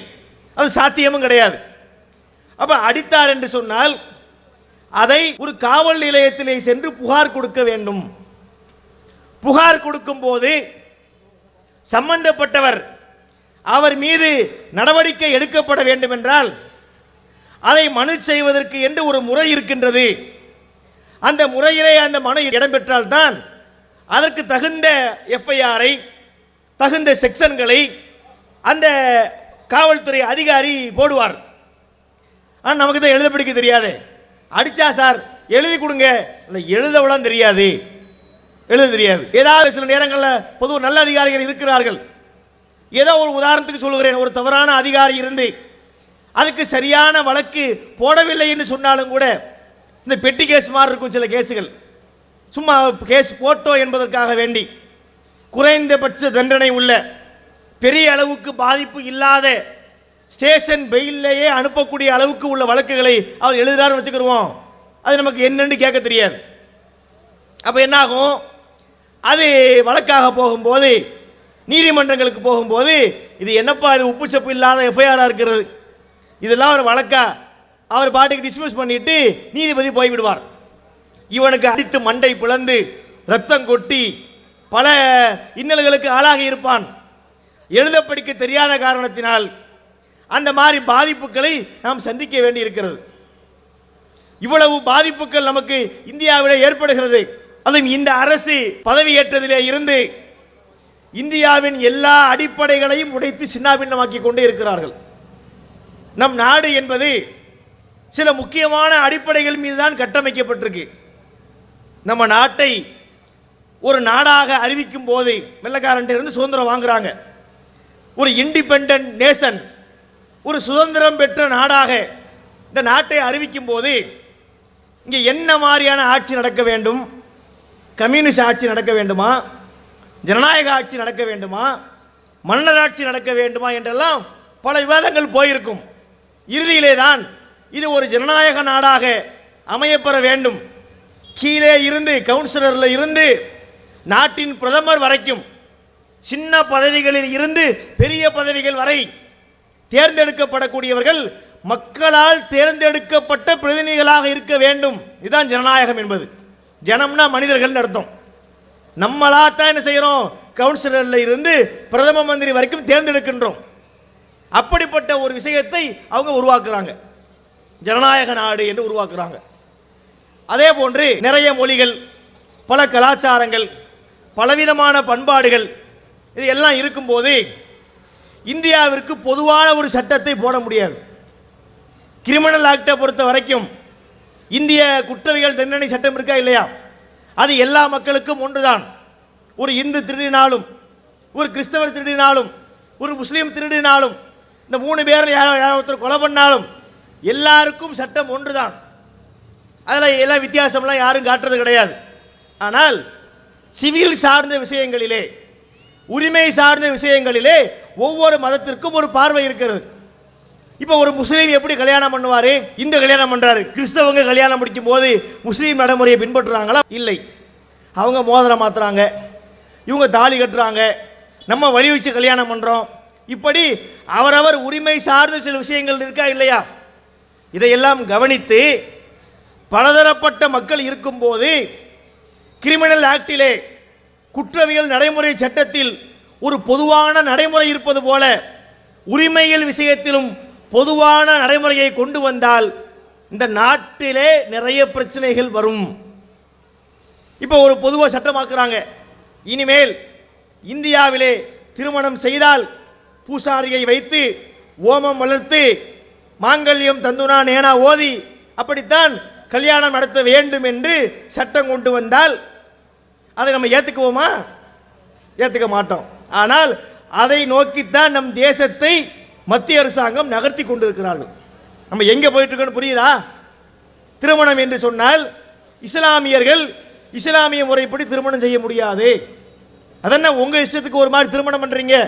அது சாத்தியமும் கிடையாது. அப்ப அடித்தார் என்று சொன்னால் அதை ஒரு காவல் நிலையத்திலே சென்று புகார் கொடுக்க வேண்டும். புகார் கொடுக்கும் போது சம்பந்தப்பட்டவர் அவர் மீது நடவடிக்கை எடுக்கப்பட வேண்டும் என்றால் அதை மனு செய்வதற்கு என்று ஒரு முறை இருக்கின்றது. அந்த முறையிலே அந்த மனு இடம்பெற்றால் தான் அதற்கு தகுந்த எஃப்ஐஆரை, தகுந்த செக்ஷன்களை அந்த காவல்துறை அதிகாரி போடுவார். ஆனால் நமக்கு தான் எழுத படிக்க தெரியாது. அடிச்சா சார் எழுதி கொடுங்க, இல்லை எழுதவெல்லாம் தெரியாது, எழுத தெரியாது. ஏதாவது சில நேரங்களில் பொதுவாக நல்ல அதிகாரிகள் இருக்கிறார்கள். ஏதோ ஒரு உதாரணத்துக்கு சொல்லுகிறேன், ஒரு தவறான அதிகாரி இருந்து அதுக்கு சரியான வழக்கு போடவில்லை என்று சொன்னாலும் கூட இந்த பெட்டி கேஸ் மாதிரி இருக்கும் சில கேஸுகள். சும்மா கேஸ் போட்டோம் என்பதற்காக வேண்டி குறைந்தபட்ச தண்டனை உள்ள, பெரிய அளவுக்கு பாதிப்பு இல்லாத, ஸ்டேஷன் பெயிலேயே அனுப்பக்கூடிய அளவுக்கு உள்ள வழக்குகளை அவர் எழுதுறாருன்னு வச்சுக்கிடுவோம். அது நமக்கு என்னன்னு கேட்க தெரியாது. அப்போ என்னாகும்? அது வழக்காக போகும்போது, நீதிமன்றங்களுக்கு போகும்போது, இது என்னப்பா இது உப்பு சப்பு இல்லாத எஃப்ஐஆராக இருக்கிறது, இதெல்லாம் ஒரு வழக்கா, அவர் பாட்டுக்கு டிஸ்மிஸ் பண்ணிட்டு நீதிபதி போய்விடுவார். இவனுக்கு அடித்து மண்டை பிளந்து ரத்தம் கொட்டி பல இன்னல்களுக்கு ஆளாகி இருப்பான். எழுத படிக்க தெரியாத காரணத்தினால் அந்த மாதிரி பாதிப்புகளை நாம் சந்திக்க வேண்டி இருக்கிறது. இவ்வளவு பாதிப்புகள் நமக்கு இந்தியாவில் ஏற்படுகிறது. அதுவும் இந்த அரசு பதவியேற்றதிலே இருந்து இந்தியாவின் எல்லா அடிப்படைகளையும் உடைத்து சின்னாபின்னமாக்கி கொண்டே இருக்கிறார்கள். நம் நாடு என்பது சில முக்கியமான அடிப்படைகள் மீது தான் கட்டமைக்கப்பட்டிருக்கு. நம்ம நாட்டை ஒரு நாடாக அறிவிக்கும் போது வெள்ளக்காரன் இருந்து சுதந்திரம் வாங்குறாங்க. ஒரு இண்டிபெண்டன்ட் நேஷன், ஒரு சுதந்திரம் பெற்ற நாடாக இந்த நாட்டை அறிவிக்கும் போது இங்கே என்ன மாதிரியான ஆட்சி நடக்க வேண்டும், கம்யூனிஸ்ட் ஆட்சி நடக்க வேண்டுமா, ஜனநாயக ஆட்சி நடக்க வேண்டுமா, மன்னராட்சி நடக்க வேண்டுமா என்றெல்லாம் பல விவாதங்கள் போயிருக்கும். இறுதியிலே தான் இது ஒரு ஜனநாயக நாடாக அமையப்பெற வேண்டும். கீழே இருந்து கவுன்சிலரில் இருந்து நாட்டின் பிரதமர் வரைக்கும் சின்ன பதவிகளில் இருந்து பெரிய பதவிகள் வரை தேர்ந்தெடுக்கப்படக்கூடியவர்கள் மக்களால் தேர்ந்தெடுக்கப்பட்ட பிரதிநிதிகளாக இருக்க வேண்டும். இதுதான் ஜனநாயகம் என்பது. ஜனம்னா மனிதர்கள் அர்த்தம். நம்மளா தான் என்ன செய்யறோம், கவுன்சிலர்ல இருந்து பிரதம மந்திரி வரைக்கும் தேர்ந்தெடுக்கின்றோம். அப்படிப்பட்ட ஒரு விஷயத்தை அவங்க உருவாக்குறாங்க, ஜனநாயக நாடு என்று உருவாக்குறாங்க. அதே போன்று நிறைய மொழிகள், பல கலாச்சாரங்கள், பலவிதமான பண்பாடுகள், இது எல்லாம் இருக்கும்போது இந்தியாவிற்கு பொதுவான ஒரு சட்டத்தை போட முடியாது. கிரிமினல் ஆக்டை பொறுத்த வரைக்கும் இந்திய குற்றவியல் தண்டனை சட்டம் இருக்கா இல்லையா, அது எல்லா மக்களுக்கும் ஒன்றுதான். ஒரு இந்து திருடினாலும், ஒரு கிறிஸ்தவர் திருடினாலும், ஒரு முஸ்லீம் திருடினாலும், இந்த 3 பேர் யாரோ ஒருத்தர் கொலை பண்ணாலும் எல்லாருக்கும் சட்டம் ஒன்றுதான். அதில் எல்லா வித்தியாசம்லாம் யாரும் காட்டுறது கிடையாது. ஆனால் சிவில் சார்ந்த விஷயங்களிலே, உரிமை சார்ந்த விஷயங்களிலே ஒவ்வொரு மதத்திற்கும் ஒரு பார்வை இருக்கிறது. இப்போ ஒரு முஸ்லீம் எப்படி கல்யாணம் பண்ணுவாரு, இந்து கல்யாணம் பண்றாரு, கிறிஸ்தவங்க கல்யாணம் முடிக்கும் போது முஸ்லீம் நடைமுறையை பின்பற்றுறாங்களா? இல்லை. அவங்க மோதிரம் மாத்துறாங்க, இவங்க தாலி கட்டுறாங்க, நம்ம வழி வச்சு கல்யாணம் பண்றோம். இப்படி அவரவர் உரிமை சார்ந்த சில விஷயங்கள் இருக்கா இல்லையா, இதையெல்லாம் கவனித்து பலதரப்பட்ட மக்கள் இருக்கும்போது கிரிமினல் ஆக்டிலே, குற்றவியல் நடைமுறை சட்டத்தில் ஒரு பொதுவான நடைமுறை இருப்பது போல உரிமையில் விஷயத்திலும் பொதுவான நடைமுறையை கொண்டு வந்தால் இந்த நாட்டிலே நிறைய பிரச்சனைகள் வரும். இப்போ ஒரு பொதுவாக சட்டமாக்குறாங்க, இனிமேல் இந்தியாவிலே திருமணம் செய்தால் பூசாரியை வைத்து ஓமம் வளர்த்து மாங்கல்யம் தந்துனா நேனா ஓதி அப்படித்தான் கல்யாணம் நடத்த வேண்டும் என்று சட்டம் கொண்டு வந்தால் அதை நம்ம ஏற்றுக்குவோமா? ஏற்றுக்க மாட்டோம். ஆனால் அதை நோக்கித்தான் நம் தேசத்தை மத்திய அரசாங்கம் நகர்த்தி கொண்டிருக்கிறார்கள். நம்ம எங்கே போயிட்டு இருக்கோன்னு புரியுதா? திருமணம் என்று சொன்னால் இஸ்லாமியர்கள் இஸ்லாமிய முறைப்படி திருமணம் செய்ய முடியாது. அதென்ன உங்க இஷ்டத்துக்கு ஒரு மாதிரி திருமணம் பண்றீங்க?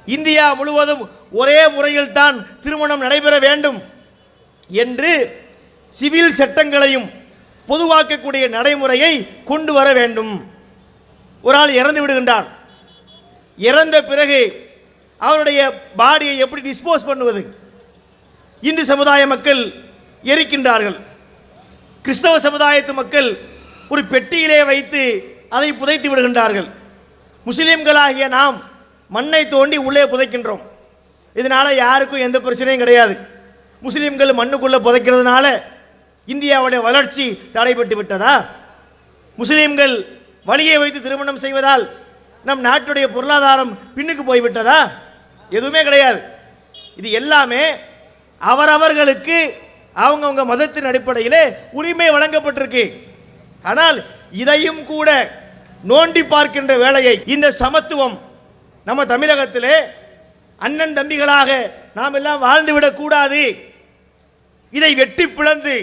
இந்தியா முழுவதும் ஒரே முறையில் தான் திருமணம் நடைபெற வேண்டும் என்று சிவில் சட்டங்களையும் பொதுவாக்கக்கூடிய நடைமுறையை கொண்டு வர வேண்டும். ஒரு ஆள் இறந்து விடுகின்றார், இறந்த பிறகு அவருடைய பாடியை எப்படி டிஸ்போஸ் பண்ணுவது? இந்து சமுதாய மக்கள் எரிக்கின்றார்கள், கிறிஸ்தவ சமுதாயத்து மக்கள் ஒரு பெட்டியிலே வைத்து அதை புதைத்து விடுகின்றார்கள். முஸ்லிம்களாகிய நாம் மண்ணை தோண்டி உள்ளே புதைக்கின்றோம். இதனால யாருக்கும் எந்த பிரச்சனையும் கிடையாது. முஸ்லிம்கள் மண்ணுக்குள்ள புதைக்கிறதுனால இந்தியாவுடைய வளர்ச்சி தடைபட்டு விட்டதா? முஸ்லிம்கள் வழியை வைத்து திருமணம் செய்வதால் நம் நாட்டுடைய பொருளாதாரம் பின்னுக்கு போய்விட்டதா? எதுவுமே கிடையாது. இது எல்லாமே அவரவர்களுக்கு அவங்கவுங்க மதத்தின் அடிப்படையிலே உரிமை வழங்கப்பட்டிருக்கு. ஆனால் இதையும் கூட நோண்டி பார்க்கின்ற வேளையை, இந்த சமத்துவம் நம்ம தமிழகத்திலே அண்ணன் தம்பிகளாக நாம் எல்லாம் வாழ்ந்துவிடக் கூடாது, இதை வெட்டி பிளந்து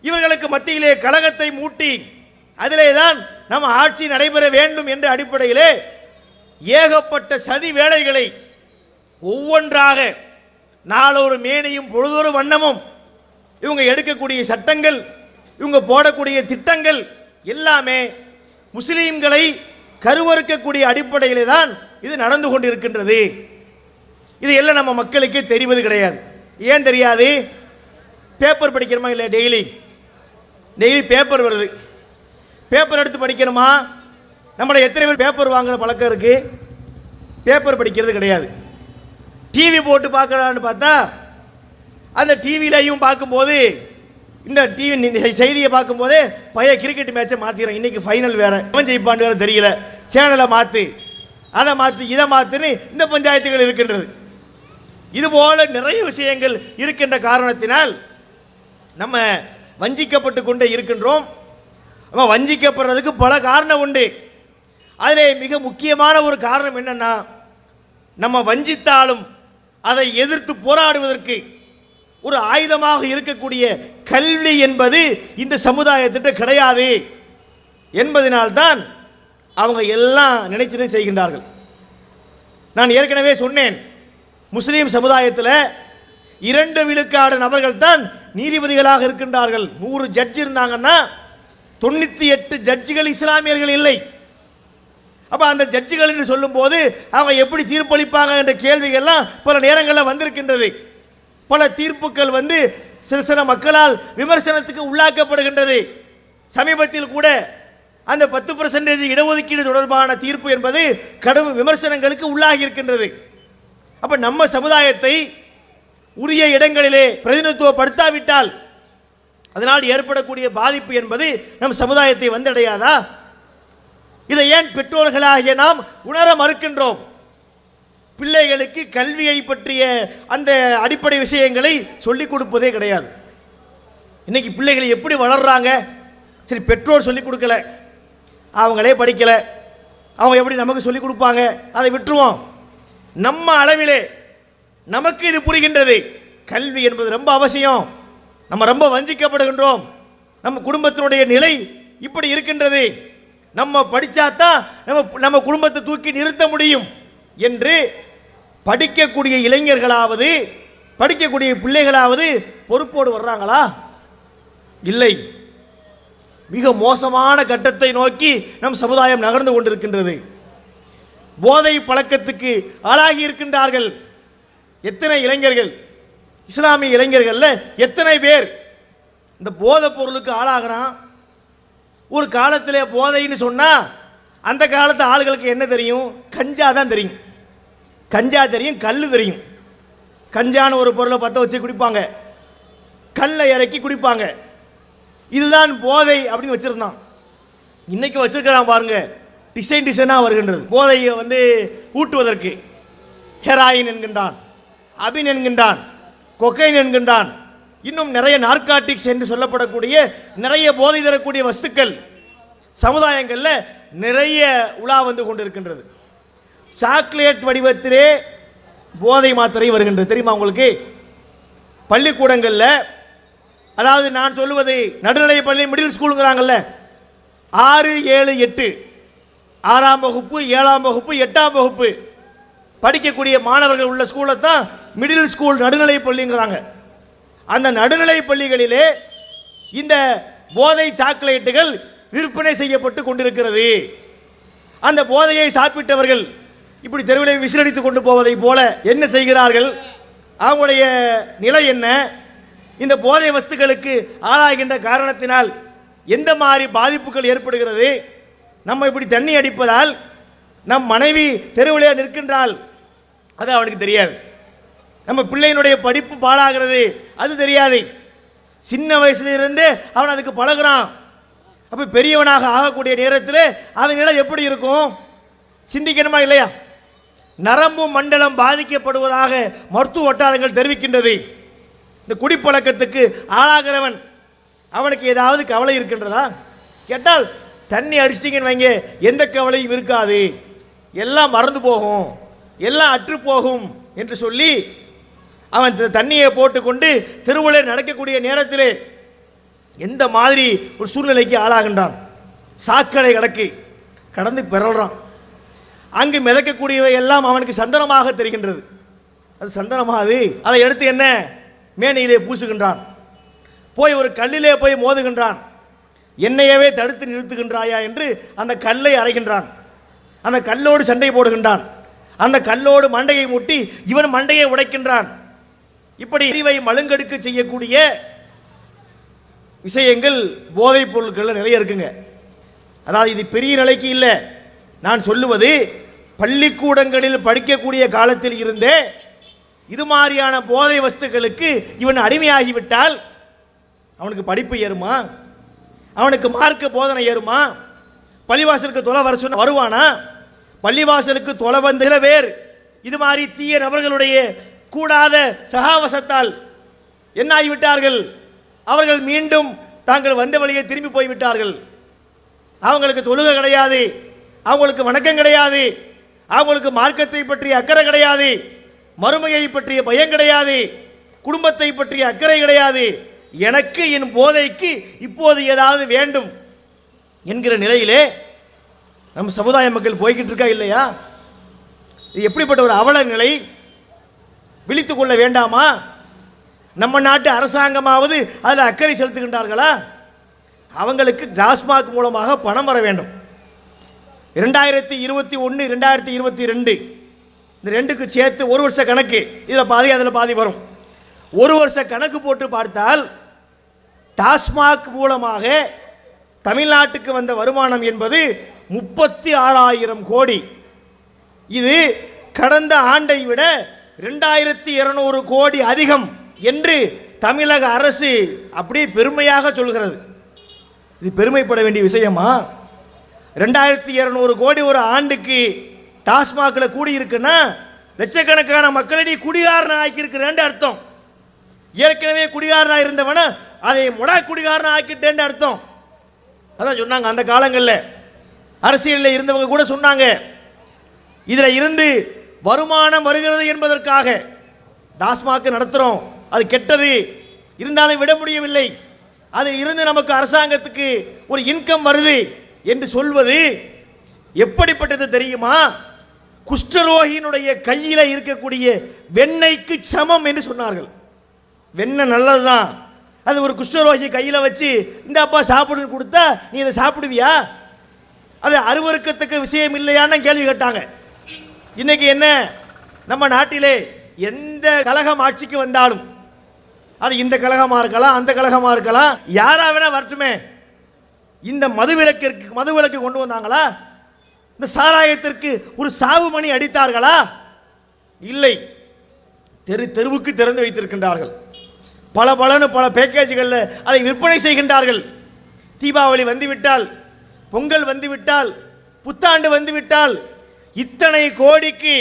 இவர்களுக்கு மத்தியிலே கலகத்தை மூட்டி அதிலே தான் நம்ம ஆட்சி நடைபெற வேண்டும் என்ற அடிப்படையிலே ஏகப்பட்ட சதி வேலைகளை ஒவ்வொன்றாக நாளொரு மேனியும் பொழுதொரு வண்ணமும் இவங்க எடுக்கக்கூடிய சட்டங்கள், இவங்க போடக்கூடிய திட்டங்கள் எல்லாமே முஸ்லீம்களை கருவறுக்கக்கூடிய அடிப்படையிலே தான் இது நடந்து கொண்டிருக்கின்றது. இது எல்லாம் நம்ம மக்களுக்கு தெரிவது கிடையாது. ஏன் தெரியாது? பேப்பர் படிக்கிறோமா இல்லை? டெய்லி பேப்பர் வருது, பேப்பர் எடுத்து படிக்கணுமா? நம்மளை எத்தனை பேர் பேப்பர் வாங்குற பழக்கம் இருக்கு? பேப்பர் படிக்கிறது கிடையாது. டிவி போட்டு பார்க்கலான்னு பார்த்தா அந்த டிவிலையும் பார்க்கும்போது, இந்த டிவி செய்தியை பார்க்கும்போதே பழைய கிரிக்கெட் மேட்சை மாற்றிடுறோம். இன்னைக்கு ஃபைனல் வேற, அவன் ஜெயிப்பான்னு வேற தெரியல, சேனலை மாற்று, அதை மாற்று, இதை மாற்றுன்னு இந்த பஞ்சாயத்துகள் இருக்கின்றது. இதுபோல நிறைய விஷயங்கள் இருக்கின்ற காரணத்தினால் நம்ம வஞ்சிக்கப்பட்டு கொண்டே இருக்கின்றோம். நம்ம வஞ்சிக்கப்படுறதுக்கு பல காரணம் உண்டு. அதில் மிக முக்கியமான ஒரு காரணம் என்னன்னா, நம்ம வஞ்சித்தாலும் அதை எதிர்த்து போராடுவதற்கு ஒரு ஆயுதமாக இருக்கக்கூடிய கல்வி என்பது இந்த சமுதாயத்திட்ட கிடையாது. என்பதனால்தான் அவங்க எல்லாம் நினைச்சதை செய்கின்றார்கள். நான் ஏற்கனவே சொன்னேன், முஸ்லீம் சமுதாயத்தில் 2 விழுக்காடு நபர்கள் தான் நீதிபதிகளாக இருக்கின்றார்கள். 100 ஜட்ஜ் இருந்தாங்கன்னா 98 ஜட்ஜிகள் இஸ்லாமியர்கள் இல்லை. அப்ப அந்த ஜட்ஜிகள் என்று சொல்லும் போது அவங்க எப்படி தீர்ப்பளிப்பாங்க என்ற கேள்விகள்லாம் பல நேரங்களில் வந்திருக்கின்றது. பல தீர்ப்புகள் சில மக்களால் விமர்சனத்துக்கு உள்ளாக்கப்படுகின்றது. சமீபத்தில் கூட அந்த 10% இடஒதுக்கீடு தொடர்பான தீர்ப்பு என்பது கடும் விமர்சனங்களுக்கு உள்ளாகி இருக்கின்றது. அப்ப நம்ம சமுதாயத்தை உரிய இடங்களிலே பிரதிநிதித்துவப்படுத்தாவிட்டால் அதனால் ஏற்படக்கூடிய பாதிப்பு என்பது நம் சமுதாயத்தை வந்தடையாதா? இதை ஏன் பெற்றோர்களாகிய நாம் உணர மறுக்கின்றோம்? பிள்ளைகளுக்கு கல்வியை பற்றிய அந்த அடிப்படை விஷயங்களை சொல்லிக் கொடுப்பதே கிடையாது. இன்னைக்கு பிள்ளைகள் எப்படி வளர்றாங்க? சரி, பெற்றோர் சொல்லிக் கொடுக்கல, அவங்களே படிக்கல, அவங்க எப்படி நமக்கு சொல்லிக் கொடுப்பாங்க? அதை விட்டுருவோம். நம்ம அளவிலே நமக்கு இது புரிகின்றது, கல்வி என்பது ரொம்ப அவசியம். நம்ம ரொம்ப வஞ்சிக்கப்படுகின்றோம். நம்ம குடும்பத்தினுடைய நிலை இப்படி இருக்கின்றது, நம்ம படிச்சாதான் நம்ம குடும்பத்தை தூக்கி நிறுத்த முடியும் என்று படிக்கக்கூடிய இளைஞர்களாவது படிக்கக்கூடிய பிள்ளைகளாவது பொறுப்போடு வர்றாங்களா? இல்லை. மிக மோசமான கட்டத்தை நோக்கி நம் சமுதாயம் நகர்ந்து கொண்டிருக்கின்றது. போதை பழக்கத்துக்கு ஆளாகி இருக்கின்றார்கள். எத்தனை இளைஞர்கள், இஸ்லாமிய இளைஞர்கள்ல எத்தனை பேர் இந்த போதை பொருளுக்கு ஆளாகிறான்? ஒரு காலத்திலே போதைன்னு சொன்னா அந்த காலத்து ஆளுகளுக்கு என்ன தெரியும்? கஞ்சா தான் தெரியும். கஞ்சா தெரியும், கல் தெரியும். கஞ்சான ஒரு பொருளை பற்ற வச்சு குடிப்பாங்க, கல்லை இறக்கி குடிப்பாங்க. இதுதான் போதை அப்படின்னு வச்சிருந்தான். இன்னைக்கு வச்சிருக்கிறான் பாருங்க, டிசைனாக வருகின்றது. போதையை ஊட்டுவதற்கு ஹெராயின் என்கின்றான், அபின் என்கின்றான், கொக்கைன் என்கின்றான், இன்னும் நிறைய நார்காட்டிக்ஸ் என்று சொல்லப்படக்கூடிய நிறைய போதை தரக்கூடிய வஸ்துக்கள் சமுதாயங்களில் நிறைய உலா வந்து கொண்டிருக்கின்றது. சாக்லேட் வடிவத்திலே போதை மாத்திரை வருகின்றது. தெரியுமா உங்களுக்கு? பள்ளிக்கூடங்களில், அதாவது நான் சொல்லுவது நடுநிலை பள்ளி, மிடில் ஸ்கூலுங்கிறாங்கல்ல, 6, 7, 8, 6ஆம் வகுப்பு, 7ஆம் வகுப்பு, 8ஆம் வகுப்பு படிக்கக்கூடிய மாணவர்கள் உள்ள ஸ்கூலை தான் மிடில் ஸ்கூல், நடுநிலை பள்ளிங்கிறாங்க. அந்த நடுநிலை பள்ளிகளிலே இந்த போதை சாக்லேட்டுகள் விற்பனை செய்யப்பட்டு கொண்டிருக்கிறது. அந்த போதையை சாப்பிட்டவர்கள் இப்படி தெருவில் விசிலடித்து கொண்டு போவதை போல என்ன செய்கிறார்கள்? அவங்களுடைய நிலை என்ன? இந்த போதை வஸ்துக்களுக்கு ஆளாகின்ற காரணத்தினால் எந்த மாதிரி பாதிப்புகள் ஏற்படுகிறது? நம்ம இப்படி தண்ணி அடிப்பதால் நம் மனைவி தெருவிலே நிற்கின்றால் அது அவனுக்கு தெரியாது. நம்ம பிள்ளையினுடைய படிப்பு பாழாகிறது அது தெரியாது. சின்ன வயசுலிருந்து அவன் அதுக்கு பழகுறான். அப்ப பெரியவனாக ஆகக்கூடிய நேரத்தில் அவன் நிலை எப்படி இருக்கும்? சிந்திக்கணுமா இல்லையா? நரம்பு மண்டலம் பாதிக்கப்படுவதாக மருத்துவ வட்டாரங்கள் தெரிவிக்கின்றது. இந்த குடிப்பழக்கத்துக்கு ஆளாகிறவன் அவனுக்கு ஏதாவது கவலை இருக்கின்றதா கேட்டால், தண்ணி அடிச்சிட்டிங்கன்னு வைங்க, எந்த கவலையும் இருக்காது, எல்லாம் மறந்து போகும், எல்லாம் அற்று போகும் என்று சொல்லி அவன் தண்ணியை போட்டுக்கொண்டு தெருவில் நடக்கக்கூடிய நேரத்திலே எந்த மாதிரி ஒரு சூழ்நிலைக்கு ஆளாகின்றான்? சாக்கடை கடந்து பிறல்றான். அங்கு மிதக்கக்கூடியவை எல்லாம் அவனுக்கு சந்தனமாக தெரிகின்றது. அது சந்தனமாகுது. அதை எடுத்து என்ன மேனையிலே பூசுகின்றான். போய் ஒரு கல்லிலே போய் மோதுகின்றான். என்னையவே தடுத்து நிறுத்துகின்றாயா என்று அந்த கல்லை அறைகின்றான். அந்த கல்லோடு சண்டை போடுகின்றான். அந்த கல்லோடு மண்டையை முட்டி இவன் மண்டையை உடைக்கின்றான். இப்படி அறிவை மழுங்கெடுக்க செய்யக்கூடிய விஷயங்கள் போதைப் பொருட்கள் நிறைய இருக்குங்க. அதாவது இது பெரிய நிலைக்கு இல்லை. நான் சொல்லுவது பள்ளிக்கூடங்களில் படிக்கக்கூடிய காலத்தில் இருந்தே இது மாதிரியான போதை வஸ்துக்களுக்கு இவன் அடிமையாகிவிட்டால் அவனுக்கு படிப்பு ஏறுமா? அவனுக்கு மார்க்க போதனை ஏறுமா? பள்ளிவாசலுக்கு தொலை வர சொன்ன வருவானா? பள்ளிவாசலுக்கு தொலை வந்த வேர் இது மாதிரி தீய நபர்களுடைய கூடாத சகாவசத்தால் என்ன ஆகிவிட்டார்கள்? அவர்கள் மீண்டும் தாங்கள் வந்த வழியை திரும்பி போய்விட்டார்கள். அவங்களுக்கு தொழுகை கிடையாது, அவங்களுக்கு வணக்கம் கிடையாது, அவங்களுக்கு மார்க்கத்தை பற்றிய அக்கறை கிடையாது, மறுமையை பற்றிய பயம் கிடையாது, குடும்பத்தை பற்றிய அக்கறை கிடையாது. எனக்கு என் போதைக்கு இப்போது ஏதாவது வேண்டும், என்கிற நிலையிலே நம்ம சமுதாய மக்கள் போய்கிட்டு இருக்கா இல்லையா? இது எப்படிப்பட்ட ஒரு அவல நிலை? விழித்துக் கொள்ள வேண்டாமா? நம்ம நாட்டு அரசாங்கமாவது அதில் அக்கறை செலுத்துகின்றார்களா? அவங்களுக்கு டாஸ்மாக் மூலமாக பணம் வர வேண்டும். 2021 2022 இந்த ரெண்டுக்கு சேர்த்து ஒரு வருஷ கணக்கு, இதில் பாதி அதில் பாதி வரும். ஒரு வருஷ கணக்கு போட்டு பார்த்தால் டாஸ்மாக் மூலமாக தமிழ்நாட்டுக்கு வந்த வருமானம் என்பது 36,000 கோடி. இது கடந்த ஆண்டை விட 2200 கோடி அதிகம் என்று தமிழக அரசு அப்படியே பெருமையாக சொல்கிறது. இது பெருமைப்பட வேண்டிய விஷயமா? 2200 கோடி ஒரு ஆண்டுக்கு டாஸ்மாகில் கூடியிருக்குன்னா லட்சக்கணக்கான மக்களை நீ குடிகாரன் ஆக்கியிருக்கிறேன் அர்த்தம். ஏற்கனவே குடிகாரனாக இருந்தவன அதை முடா குடிகாரன் ஆக்கிட்டேன்னு அர்த்தம். அதான் சொன்னாங்க அந்த காலங்களில் அரசியலில் இருந்தவங்க கூட சொன்னாங்க, இதில் இருந்து வருமானம் வருகிறது என்பதற்காக டாஸ்மாக் நடத்துகிறோம், அது கெட்டது, இருந்தாலும் விட முடியவில்லை, அதில் இருந்து நமக்கு அரசாங்கத்துக்கு ஒரு இன்கம் வருது என்று சொல்வது எப்படிப்பட்டது தெரியுமா? குஷ்டரோகியினுடைய கையில் இருக்கக்கூடிய வெண்ணெய்க்கு சமம் என்று சொன்னார்கள். வெண்ணெய் நல்லதுதான், அது ஒரு குஷ்டரோகி கையில் வச்சு இந்த அப்பா சாப்பிடுன்னு கொடுத்தா நீ இதை சாப்பிடுவியா? அது அருவருக்கத்தக்க விஷயம் இல்லையான்னு கேள்வி கேட்டாங்க. இன்னைக்கு என்ன, நம்ம நாட்டிலே எந்த கழகம் ஆட்சிக்கு வந்தாலும், அது இந்த கழகமாக இருக்கலாம் அந்த கழகமாக இருக்கலாம், யாரா வேணா வரட்டுமே, இந்த மதுவிலக்கு கொண்டு வந்தாங்களா? இந்த சாராயத்திற்கு ஒரு சாவு மணி அடித்தார்களா? இல்லை. தெருவுக்கு திறந்து வைத்திருக்கின்றார்கள். பல பேக்கேஜ்களில் அதை விற்பனை செய்கின்றார்கள். தீபாவளி வந்துவிட்டால், பொங்கல் வந்துவிட்டால், புத்தாண்டு வந்துவிட்டால் இத்தனை கோடிக்கு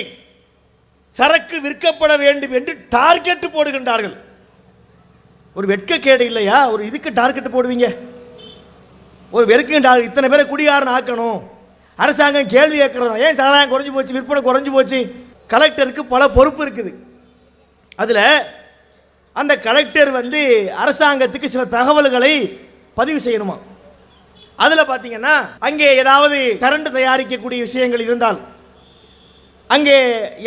சரக்கு விற்கப்பட வேண்டும் என்று டார்கெட் போடுகின்றார்கள். ஒரு வெட்கக்கேடு இல்லையா? ஒரு இதுக்கு டார்கெட் போடுவீங்க? ஒரு வெறுக்கு இத்தனை பேரை குடிகாரன் ஆக்கணும், அரசாங்கம் கேள்வி கேட்கறதா? ஏன் சாராயம் குறைஞ்சி போச்சு, விற்பனை குறைஞ்சி போச்சு? கலெக்டருக்கு பல பொறுப்பு இருக்குது. அதில் அந்த கலெக்டர் அரசாங்கத்துக்கு சில தகவல்களை பதிவு செய்யணுமா. அதில் பார்த்தீங்கன்னா அங்கே ஏதாவது கரண்ட் தயாரிக்கக்கூடிய விஷயங்கள் இருந்தால் அங்கே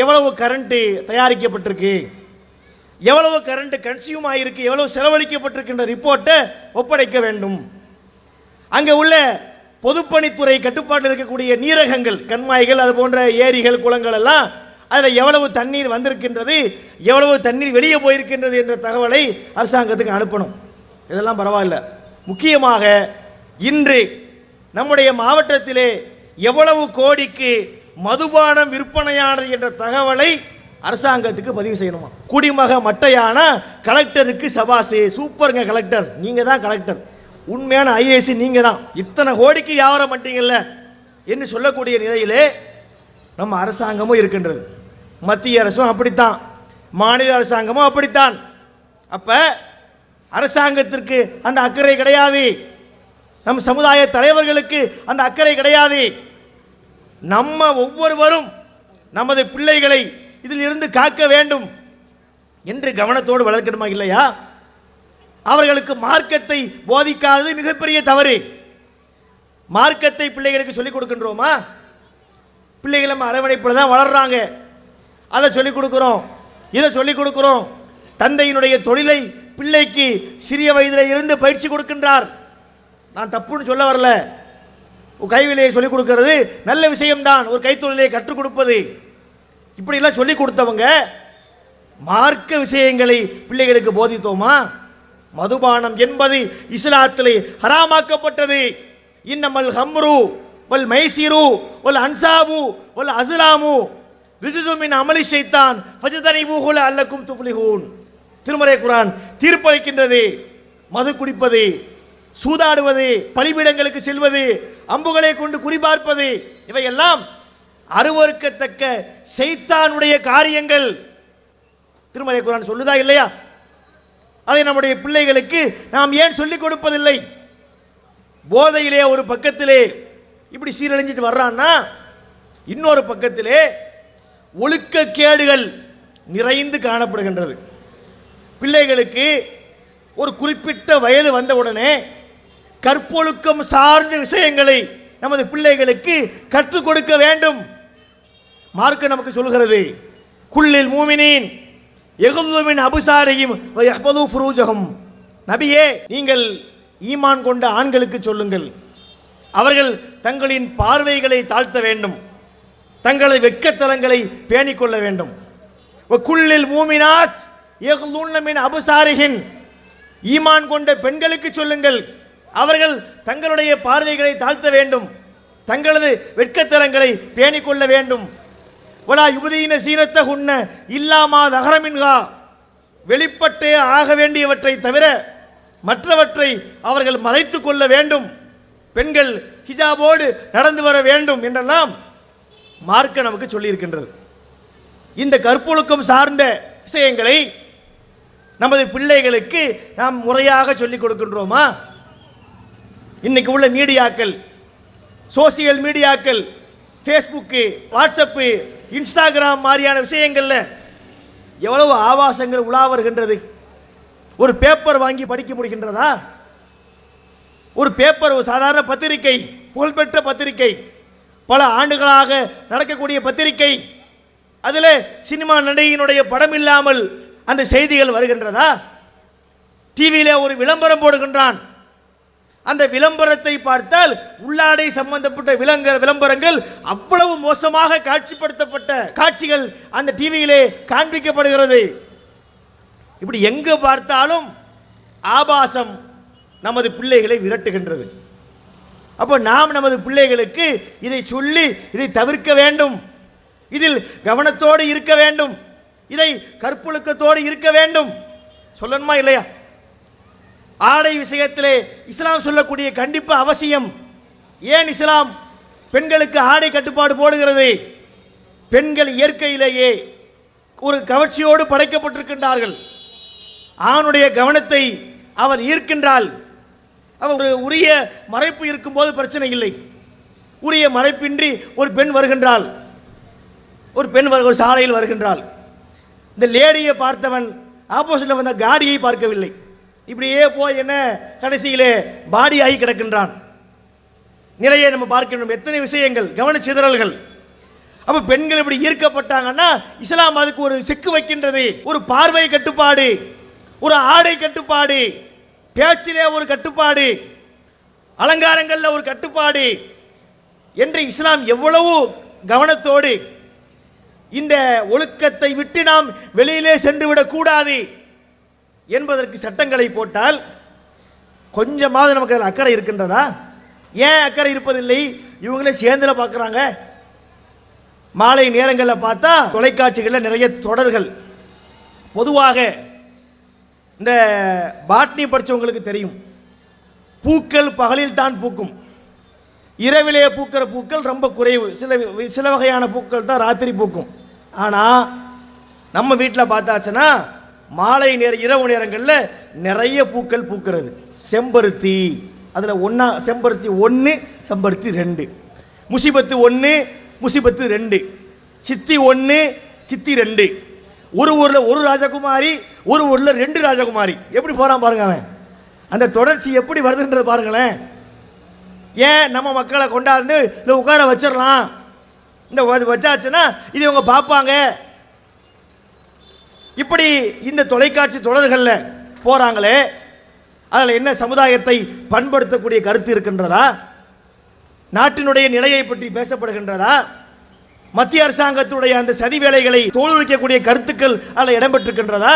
எவ்வளவு கரண்ட் தயாரிக்கப்பட்டிருக்கு, எவ்வளவு கரண்ட் கன்சியூம் ஆகிருக்கு, எவ்வளவு செலவழிக்கப்பட்டிருக்கின்ற ரிப்போர்ட்டை ஒப்படைக்க வேண்டும். அங்கே உள்ள பொதுப்பணித்துறை கட்டுப்பாட்டில் இருக்கக்கூடிய நீரகங்கள், கண்மாய்கள், அது போன்ற ஏரிகள், குளங்கள் எல்லாம் அதில் எவ்வளவு தண்ணீர் வந்திருக்கின்றது, எவ்வளவு தண்ணீர் வெளியே போயிருக்கின்றது என்ற தகவலை அரசாங்கத்துக்கு அனுப்பணும். இதெல்லாம் பரவாயில்ல. முக்கியமாக இன்று நம்முடைய மாவட்டத்திலே எவ்வளவு கோடிக்கு மதுபானம் விற்பனையானது என்ற தகவலை அரசாங்கத்துக்கு பதிவு செய்யணுமா. குடிமக மட்டையான கலெக்டருக்கு சபாசு, சூப்பருங்க கலெக்டர், நீங்க தான் கலெக்டர், உண்மையான ஐஏஎஸ் நீங்க தான், இத்தனை கோடிக்கு வியாபாரம் பண்ணிட்டீங்கல்ல என்று சொல்லக்கூடிய நிலையிலே நம்ம அரசாங்கமும் இருக்கின்றது. மத்திய அரசும் அப்படித்தான், மாநில அரசாங்கமும் அப்படித்தான். அப்ப அரசாங்கத்திற்கு அந்த அக்கறை கிடையாது, நம் சமுதாய தலைவர்களுக்கு அந்த அக்கறை கிடையாது. நம்ம ஒவ்வொருவரும் நமது பிள்ளைகளை இதில் இருந்து காக்க வேண்டும் என்று கவனத்தோடு வளர்க்கணுமா இல்லையா? அவர்களுக்கு மார்க்கத்தை போதிக்காதது மிகப்பெரிய தவறு. மார்க்கத்தை பிள்ளைகளுக்கு சொல்லிக் கொடுக்கின்றோமா? பிள்ளைகள் நம்ம அரவணைப்பில் தான் வளர்றாங்க, அதை சொல்லிக் கொடுக்கிறோம், இதை சொல்லிக் கொடுக்கிறோம். தந்தையினுடைய தொழிலை பிள்ளைக்கு சிறிய வயதில் இருந்து பயிற்சி கொடுக்கின்றார். நான் தப்புன்னு சொல்ல வரல, கைவிலையை சொல்லிக் கொடுக்கிறது நல்ல விஷயம்தான், ஒரு கைத்தொழிலை கற்றுக் கொடுப்பது, இப்படிலாம் சொல்லிக் கொடுத்தவங்க மார்க்க விஷயங்களை பிள்ளைகளுக்கு போதித்தோமா? மதுபானம் என்பது இஸ்லாத்திலே ஹராமாக்கப்பட்டது. இன்னமல் ஹம்ரு வல் மைசிரு வல் அன்சாபு வல் அஸ்லாமு ரிஜ்ஸும் மின் அமலி ஷைத்தான் ஃபஜ்தனிபூஹு லஅல்லக்கும் துஃப்லிஹூன். திருமறை குர்ஆன் தீர்ப்பளிக்கின்றது. மது குடிப்பது, சூதாடுவது, பலிபீடங்களுக்கு செல்வது, அம்புகளை கொண்டு குறிபார்ப்பது, இவையெல்லாம் அருவருக்கத்தக்க ஷைத்தானுடைய காரியங்கள். திருமறை குர்ஆன் சொல்லுதா இல்லையா? அதை நம்முடைய பிள்ளைகளுக்கு நாம் ஏன் சொல்லிக் கொடுப்பதில்லை? போதையிலே ஒரு பக்கத்திலே இப்படி சீரழிஞ்சிட்டு வர்றான்னா, இன்னொரு பக்கத்திலே ஒழுக்கக்கேடுகள் நிறைந்து காணப்படுகின்றது. பிள்ளைகளுக்கு ஒரு குறிப்பிட்ட வயது வந்தவுடனே கற்பொழுக்கம் சார்ந்த விஷயங்களை நமது பிள்ளைகளுக்கு கற்றுக் கொடுக்க வேண்டும். மார்க்க நமக்கு சொல்கிறது, குல்லில் மூமினீன் யகுது மின் அபுசாரிஹிம் வ யஹ்ஃபது ஃபுரூஜஹும். நபியே, நீங்கள் ஈமான் கொண்ட ஆண்களுக்கு சொல்லுங்கள், அவர்கள் தங்களின் பார்வைகளை தாழ்த்த வேண்டும், தங்களது வெட்கத்தலங்களை பேணிக் கொள்ள வேண்டும். குல்லில் மூமினாத் யகுதுன மின் அபுசாரிஹின். ஈமான் கொண்ட பெண்களுக்கு சொல்லுங்கள், அவர்கள் தங்களுடைய பார்வைகளை தாழ்த்த வேண்டும், தங்களது வெட்கத்தலங்களை பேணிக் கொள்ள வேண்டும். வலா யுபதீன சீனத்தகுன்ன இல்லாமா நகரமின்கா. வெளிப்பட்டே ஆக வேண்டியவற்றை தவிர மற்றவற்றை அவர்கள் மறைத்துக் கொள்ள வேண்டும். பெண்கள் ஹிஜாபோடு நடந்து வர வேண்டும் என்றெல்லாம் மார்க்க நமக்கு சொல்லியிருக்கின்றது. இந்த கற்பொழுக்கம் சார்ந்த விஷயங்களை நமது பிள்ளைகளுக்கு நாம் முறையாக சொல்லிக் கொடுக்கின்றோமா? இன்னைக்கு உள்ள மீடியாக்கள், சோசியல் மீடியாக்கள், ஃபேஸ்புக்கு, வாட்ஸ்அப்பு, இன்ஸ்டாகிராம் மாதிரியான விஷயங்கள்ல எவ்வளவு ஆபாசங்கள் உலா வருகின்றது. ஒரு பேப்பர் வாங்கி படிக்க முடிகின்றதா? ஒரு பேப்பர், ஒரு சாதாரண பத்திரிகை, புகழ்பெற்ற பத்திரிகை, பல ஆண்டுகளாக நடக்கக்கூடிய பத்திரிகை, அதில் சினிமா நடிகையினுடைய படம் இல்லாமல் அந்த செய்திகள் வருகின்றதா? டிவியில ஒரு விளம்பரம் போடுகின்றான், அந்த விளம்பரத்தை பார்த்தால் உள்ளாடை சம்பந்தப்பட்ட விளம்பரங்கள் அவ்வளவு மோசமாக காட்சிப்படுத்தப்பட்ட காட்சிகள் அந்த டிவியிலே காண்பிக்கப்படுகிறது. இப்படி எங்கு பார்த்தாலும் ஆபாசம் நமது பிள்ளைகளை விரட்டுகின்றது. அப்போ நாம் நமது பிள்ளைகளுக்கு இதை சொல்லி இதை தவிர்க்க வேண்டும், இதில் கவனத்தோடு இருக்க வேண்டும், இதை கற்பொழுக்கத்தோடு இருக்க வேண்டும். சொல்லணுமா இல்லையா? ஆடை விஷயத்திலே இஸ்லாம் சொல்லக்கூடிய கண்டிப்பு அவசியம். ஏன் இஸ்லாம் பெண்களுக்கு ஆடை கட்டுப்பாடு போடுகிறது? பெண்கள் இயற்கையிலேயே ஒரு கவர்ச்சியோடு படைக்கப்பட்டிருக்கின்றார்கள். ஆணுடைய கவனத்தை அவர் ஈர்க்கின்றாள். அவர் உரிய மறைப்பு இருக்கும்போது பிரச்சனை இல்லை. உரிய மறைப்பின்றி ஒரு பெண் வருகின்றாள், ஒரு சாலையில் வருகின்றாள். இந்த லேடியை பார்த்தவன் ஆப்போசிட்ல வந்த காடியை பார்க்கவில்லை. இப்படியே போய் என்ன கடைசியிலே பாடி ஆகி கிடக்கின்றான். நிலையை நம்ம பார்க்கணும். எத்தனை விஷயங்கள், கவனச்சிதறல்கள். அப்ப பெண்கள் இப்படி ஈர்க்கப்பட்டாங்கன்னா இஸ்லாம் அதுக்கு ஒரு செக்கு வைக்கின்றது. ஒரு பார்வை கட்டுப்பாடு, ஒரு ஆடை கட்டுப்பாடு, பேச்சிலே ஒரு கட்டுப்பாடு, அலங்காரங்கள்ல ஒரு கட்டுப்பாடு என்று இஸ்லாம் எவ்வளவு கவனத்தோடு இந்த ஒழுக்கத்தை விட்டு நாம் வெளியிலே சென்று விடக்கூடாது என்பதற்கு சட்டங்களை போட்டால் கொஞ்சமாவது நமக்கு அதில் அக்கறை இருக்கின்றதா? ஏன் அக்கறை இருப்பதில்லை? இவங்களே சேர்ந்துல பார்க்குறாங்க. மாலை நேரங்களில் பார்த்தா தொலைக்காட்சிகளில் நிறைய தொடர்கள். பொதுவாக இந்த பாட்னி படித்தவங்களுக்கு தெரியும், பூக்கள் பகலில் தான் பூக்கும், இரவிலே பூக்கிற பூக்கள் ரொம்ப குறைவு. சில வகையான பூக்கள் தான் ராத்திரி பூக்கும். ஆனால் நம்ம வீட்டில் பார்த்தாச்சுன்னா மாலை இரவு நேரங்களில் நிறைய பூக்கள் பூக்கிறது. செம்பருத்தி, அதில் செம்பருத்தி 1, செம்பருத்தி 2, முசிபத்து 1, முசிபத்து 2, சித்தி 1, சித்தி 2. ஒரு ஊரில் ஒரு ராஜகுமாரி, ஒரு ஊரில் 2 ராஜகுமாரி. எப்படி போகிறான் பாருங்க அவன். அந்த தொடர்ச்சி எப்படி வருதுன்றது பாருங்களேன். ஏன் நம்ம மக்களை கொண்டாந்து இல்லை உட்கார வச்சிடலாம், இந்த வச்சாச்சுன்னா இது இவங்க பார்ப்பாங்க. இப்படி இந்த தொலைக்காட்சி தொடர்களில் போகிறாங்களே, அதில் என்ன சமுதாயத்தை பண்படுத்தக்கூடிய கருத்து இருக்கின்றதா? நாட்டினுடைய நிலையை பற்றி பேசப்படுகின்றதா? மத்திய அரசாங்கத்துடைய அந்த சதி வேலைகளை தோல்விக்கக்கூடிய கருத்துக்கள் அதில் இடம்பெற்றிருக்கின்றதா?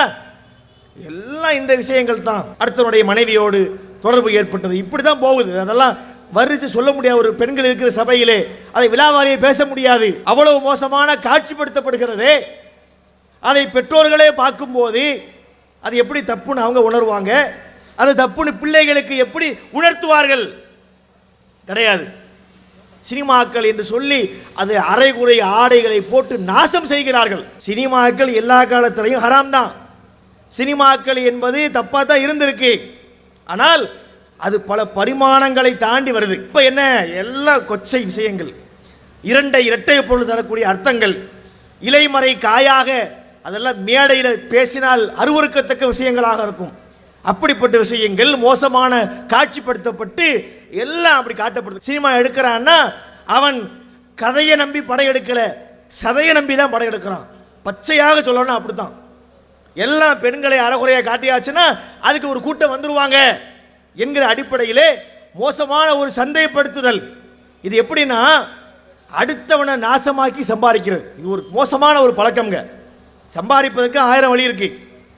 எல்லாம் இந்த விஷயங்கள் தான். அடுத்தவனுடைய மனைவியோடு தொடர்பு ஏற்பட்டது, இப்படி தான் போகுது. அதெல்லாம் வரிசை சொல்ல முடியாது. ஒரு பெண்கள் இருக்கிற சபையிலே அதை விழாவாரியை பேச முடியாது. அவ்வளவு மோசமான காட்சிப்படுத்தப்படுகிறது. அதை பெற்றோர்களே பார்க்கும்போது அது எப்படி தப்புன்னு அவங்க உணர்வாங்க. அது தப்புன்னு பிள்ளைகளுக்கு எப்படி உணர்த்துவார்கள்? கிடையாது. சினிமாக்கள் என்று சொல்லி அது அரைகுறை ஆடைகளை போட்டு நாசம் செய்கிறார்கள். சினிமாக்கள் எல்லா காலத்திலையும் ஹராம் தான். சினிமாக்கள் என்பது தப்பாக தான் இருந்திருக்கு. ஆனால் அது பல பரிமாணங்களை தாண்டி வருது. இப்போ என்ன, எல்லா கொச்சை விஷயங்கள், இரட்டை பொருள் தரக்கூடிய அர்த்தங்கள், இலைமறை காயாக, அதெல்லாம் மேடையில் பேசினால் அருவருக்கத்தக்க விஷயங்களாக இருக்கும். அப்படிப்பட்ட விஷயங்கள் மோசமான காட்சிப்படுத்தப்பட்டு எல்லாம் அப்படி காட்டப்படுது. சினிமா எடுக்கிறான்னா அவன் கதையை நம்பி படையெடுக்கல, சதையை நம்பி தான் படையெடுக்கிறான். பச்சையாக சொல்லணும் அப்படித்தான். எல்லாம் பெண்களை அறகுறையாக காட்டியாச்சுன்னா அதுக்கு ஒரு கூட்டம் வந்துருவாங்க என்கிற அடிப்படையிலே மோசமான ஒரு சந்தைப்படுத்துதல். இது எப்படின்னா அடுத்தவனை நாசமாக்கி சம்பாதிக்கிறது. இது ஒரு மோசமான ஒரு பழக்கம்ங்க. சம்பாதிப்பதற்கு 1000 வழி இருக்கு.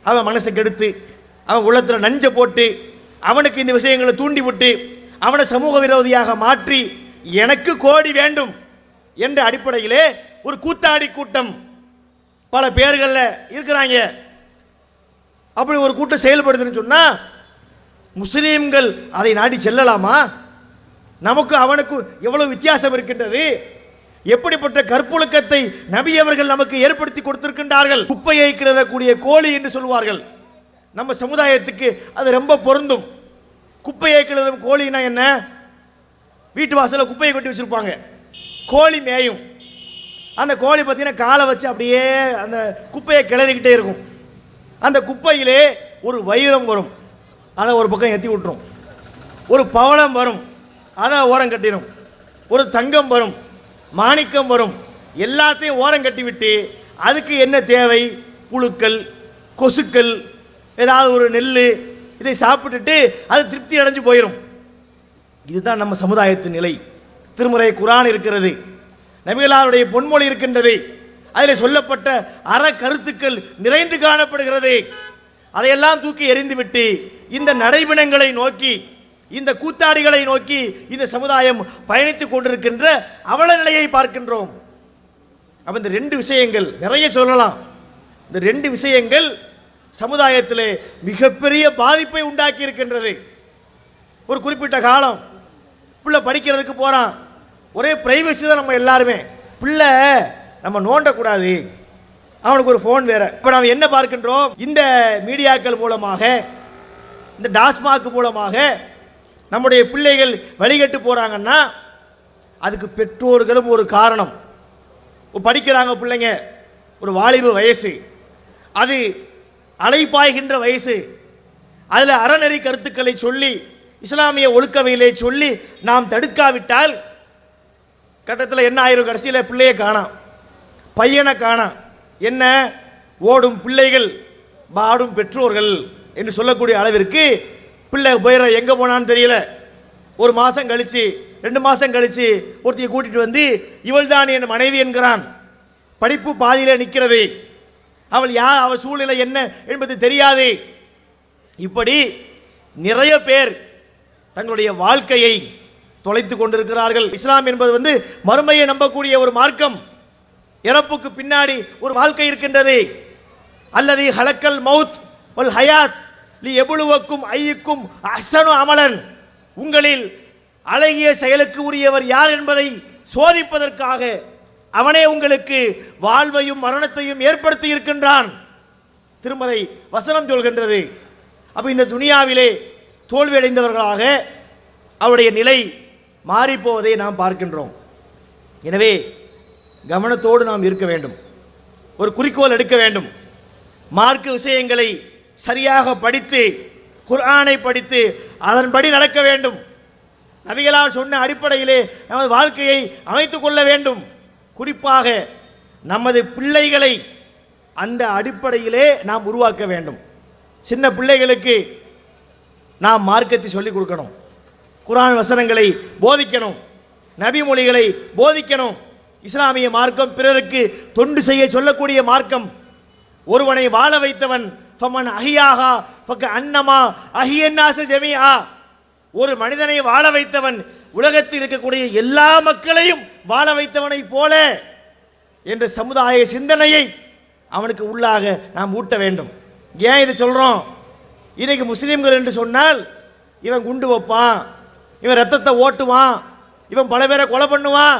அவன் மனசை கெடுத்து, அவன் உள்ளத்தில் நஞ்சை போட்டு, அவனுக்கு இந்த விஷயங்களை தூண்டி விட்டு, அவனை சமூக விரோதியாக மாற்றி எனக்கு கோடி வேண்டும் என்ற அடிப்படையிலே ஒரு கூத்தாடி கூட்டம் பல பேர்களில் இருக்கிறாங்க. அப்படி ஒரு கூட்டம் செயல்படுதுன்னு சொன்னால் முஸ்லீம்கள் அதை நாடி செல்லலாமா? நமக்கு அவனுக்கு எவ்வளவு வித்தியாசம் இருக்கின்றது. எப்படிப்பட்ட கற்பொழுக்கத்தை நபி அவர்கள் நமக்கு ஏற்படுத்தி கொடுத்திருக்கின்றார்கள். குப்பையை கிளறக்கூடிய கோழி என்று சொல்வார்கள். நம்ம சமுதாயத்துக்கு அது ரொம்ப பொருந்தும். குப்பையை கிளறும் கோழினா என்ன? வீட்டு வாசலில் குப்பையை கொட்டி வச்சிருப்பாங்க, கோழி மேயும். அந்த கோழி பார்த்தீங்கன்னா காலை வச்சு அப்படியே அந்த குப்பையை கிளறிக்கிட்டே இருக்கும். அந்த குப்பையிலே ஒரு வைரம் வரும், அதை ஒரு பக்கம் எத்தி விட்டுரும். ஒரு பவளம் வரும், அதை ஓரம் கட்டிடும். ஒரு தங்கம் வரும், மாணிக்கம் வரும், எல்லாத்தையும் ஓரம் கட்டிவிட்டு அதுக்கு என்ன தேவை? புழுக்கள், கொசுக்கள், ஏதாவது ஒரு நெல், இதை சாப்பிட்டுட்டு அது திருப்தி அடைஞ்சு போயிடும். இதுதான் நம்ம சமுதாயத்தின் நிலை. திருமுறை குர்ஆன் இருக்கிறது, நபிகளாருடைய பொன்மொழி இருக்கின்றது, அதில் சொல்லப்பட்ட அற கருத்துக்கள் நிறைந்து காணப்படுகிறது. அதையெல்லாம் தூக்கி எறிந்துவிட்டு இந்த நடைபிணங்களை நோக்கி, இந்த கூத்தாடிகளை நோக்கி இந்த சமுதாயம் பயணித்துக் கொண்டிருக்கின்ற அவல நிலையை பார்க்கின்றோம். அப்ப இந்த 2 விஷயங்கள் நிறைய சொல்லலாம். இந்த 2 விஷயங்கள் சமுதாயத்திலே மிகப்பெரிய பாதிப்பை உண்டாக்கி இருக்கின்றது. ஒரு குறிப்பிட்ட காலம் பிள்ளை படிக்கிறதுக்கு போறான், ஒரே பிரைவசி தான். நம்ம எல்லாருமே பிள்ளை நம்ம நோண்டக்கூடாது, அவனுக்கு ஒரு ஃபோன் வேற. இப்போ நாம் என்ன பார்க்கின்றோம்? இந்த மீடியாக்கள் மூலமாக, இந்த டாஸ்மாக் மூலமாக நம்முடைய பிள்ளைகள் வழிகட்டு போறாங்கன்னா அதுக்கு பெற்றோர்களும் ஒரு காரணம். படிக்கிறாங்க பிள்ளைங்க, ஒரு வாலிப வயசு, அது அலைப்பாய்கின்ற வயசு. அதில் அறநெறி கருத்துக்களை சொல்லி, இஸ்லாமிய ஒழுக்கவியலை சொல்லி நாம் தடுக்காவிட்டால் கட்டத்தில் என்ன ஆயிரும்? கடைசியில் பிள்ளையை காணாம், பையனை காணாம். என்ன? ஓடும் பிள்ளைகள் பாடும் பெற்றோர்கள் என்று சொல்லக்கூடிய அளவிற்கு பிள்ளை போயிட எங்கே போனான்னு தெரியல. ஒரு மாதம் கழிச்சு, 2 மாதம் கழிச்சு ஒருத்தையை கூட்டிட்டு வந்து இவள் தான் என் மனைவி என்கிறான். படிப்பு பாதியில் நிற்கிறது. அவள் யார், அவள் சூழ்நிலை என்ன என்பது தெரியாது. இப்படி நிறைய பேர் தங்களுடைய வாழ்க்கையை தொலைத்து கொண்டிருக்கிறார்கள். இஸ்லாம் என்பது மறுமையை நம்பக்கூடிய ஒரு மார்க்கம். இறப்புக்கு பின்னாடி ஒரு வாழ்க்கை இருக்கின்றது. அல்லது ஹலக்கல் மவுத் வல் ஹயாத் லி எபுலுவக்கும் ஐயுக்கும் அஹ்ஸனு அமலன், உங்களில் அழகிய செயலுக்கு உரியவர் யார் என்பதை சோதிப்பதற்காக அவனே உங்களுக்கு வாழ்வையும் மரணத்தையும் ஏற்படுத்தி இருக்கின்றான். திருமறை வசனம் சொல்கின்றது. அப்ப இந்த துனியாவிலே தோல்வியடைந்தவர்களாக அவருடைய நிலை மாறிப்போவதை நாம் பார்க்கின்றோம். எனவே கவனத்தோடு நாம் இருக்க வேண்டும், ஒரு குறிக்கோள் எடுக்க வேண்டும். மார்க்க விஷயங்களை சரியாக படித்து, குர்ஆனை படித்து அதன்படி நடக்க வேண்டும். நபிகளார் சொன்ன அடிப்படையிலே நமது வாழ்க்கையை அமைத்துக் கொள்ள வேண்டும். குறிப்பாக நமது பிள்ளைகளை அந்த அடிப்படையிலே நாம் உருவாக்க வேண்டும். சின்ன பிள்ளைகளுக்கு நாம் மார்க்கத்தை சொல்லிக் கொடுக்கணும், குர்ஆன் வசனங்களை போதிக்கணும், நபி மொழிகளை போதிக்கணும். இஸ்லாமிய மார்க்கம் பிறருக்கு தொண்டு செய்ய சொல்லக்கூடிய மார்க்கம். ஒருவனை வாழ வைத்தவன் ஃபமன் அஹியாஹா ஃபக அன்னமா அஹியன்னாஸ ஜமீஆ, ஒரு மனிதனை வாழ வைத்தவன் உலகத்தில் இருக்கக்கூடிய எல்லா மக்களையும் வாழ வைத்தவனை போல என்ற சமுதாய சிந்தனையை அவனுக்கு உள்ளாக நாம் ஊட்ட வேண்டும். ஏன் இது சொல்றோம்? இன்னைக்கு முஸ்லீம்கள் என்று சொன்னால் இவன் குண்டு வைப்பான், இவன் ரத்தத்தை ஓட்டுவான், இவன் பல பேரை கொலை பண்ணுவான்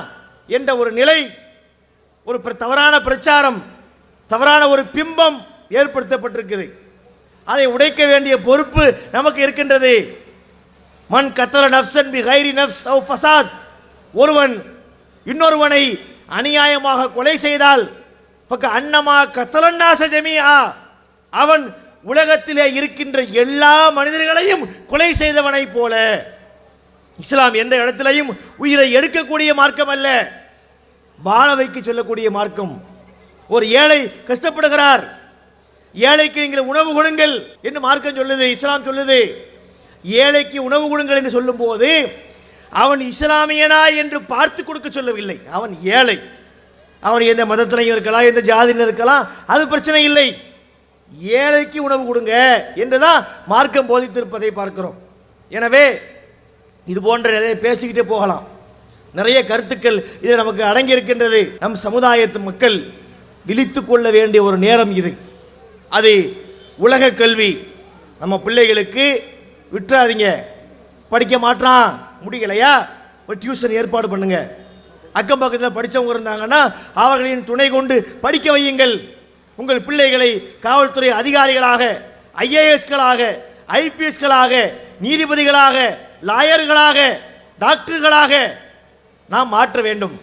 என்ற ஒரு நிலை, ஒரு தவறான பிரச்சாரம், தவறான ஒரு பிம்பம் ஏற்படுத்தப்பட்டிருக்குது. அதை உடைக்க வேண்டிய பொறுப்பு நமக்கு இருக்கின்றது. மன் கத்தல நஃப்ஸன் பி கைரி நஃப்ஸ் அவ் ஃபஸாத், ஒருவன் இன்னொருவனை அநியாயமாக கொலை செய்தால் ஃபக அன்னமா கத்தலன்னாஸ ஜமீஆ, அவன் உலகத்திலே இருக்கின்ற எல்லா மனிதர்களையும் கொலை செய்தவனை போல. இஸ்லாம் எந்த இடத்திலையும் உயிரை எடுக்கக்கூடிய மார்க்கம் அல்ல, வாழ வைக்க சொல்லக்கூடிய மார்க்கம். ஒரு ஏழை கஷ்டப்படுகிறார், ஏழைக்கு நீங்கள் உணவு கொடுங்கள் என்று மார்க்கம் சொல்லுது, இஸ்லாம் சொல்லுது. ஏழைக்கு உணவு கொடுங்கள் என்று சொல்லும் போது அவன் இஸ்லாமியனா என்று பார்த்து கொடுக்க சொல்லவில்லை. அவன் ஏழை, அவன் எந்த மதத்திலையும் இருக்கலாம், எந்த ஜாதியில் இருக்கலாம், அது பிரச்சனை இல்லை. ஏழைக்கு உணவு கொடுங்க என்றுதான் மார்க்கம் போதித்திருப்பதை பார்க்கிறோம். எனவே இது போன்ற நிறைய பேசிக்கிட்டே போகலாம், நிறைய கருத்துக்கள் இது நமக்கு அடங்கி இருக்கின்றது. நம் சமுதாயத்து மக்கள் விழித்து கொள்ள வேண்டிய ஒரு நேரம் இது. அது உலக கல்வி. நம்ம பிள்ளைகளுக்கு விட்டுறாதீங்க, படிக்க மாட்டான் முடியலையா ஒரு டியூஷன் ஏற்பாடு பண்ணுங்க. அக்கம் பக்கத்தில் படித்தவங்க இருந்தாங்கன்னா அவர்களின் துணை கொண்டு படிக்க வையுங்கள். உங்கள் பிள்ளைகளை காவல்துறை அதிகாரிகளாக, ஐஏஎஸ்களாக, ஐபிஎஸ்களாக, நீதிபதிகளாக, லாயர்களாக, டாக்டர்களாக நாம் மாற்ற வேண்டும்.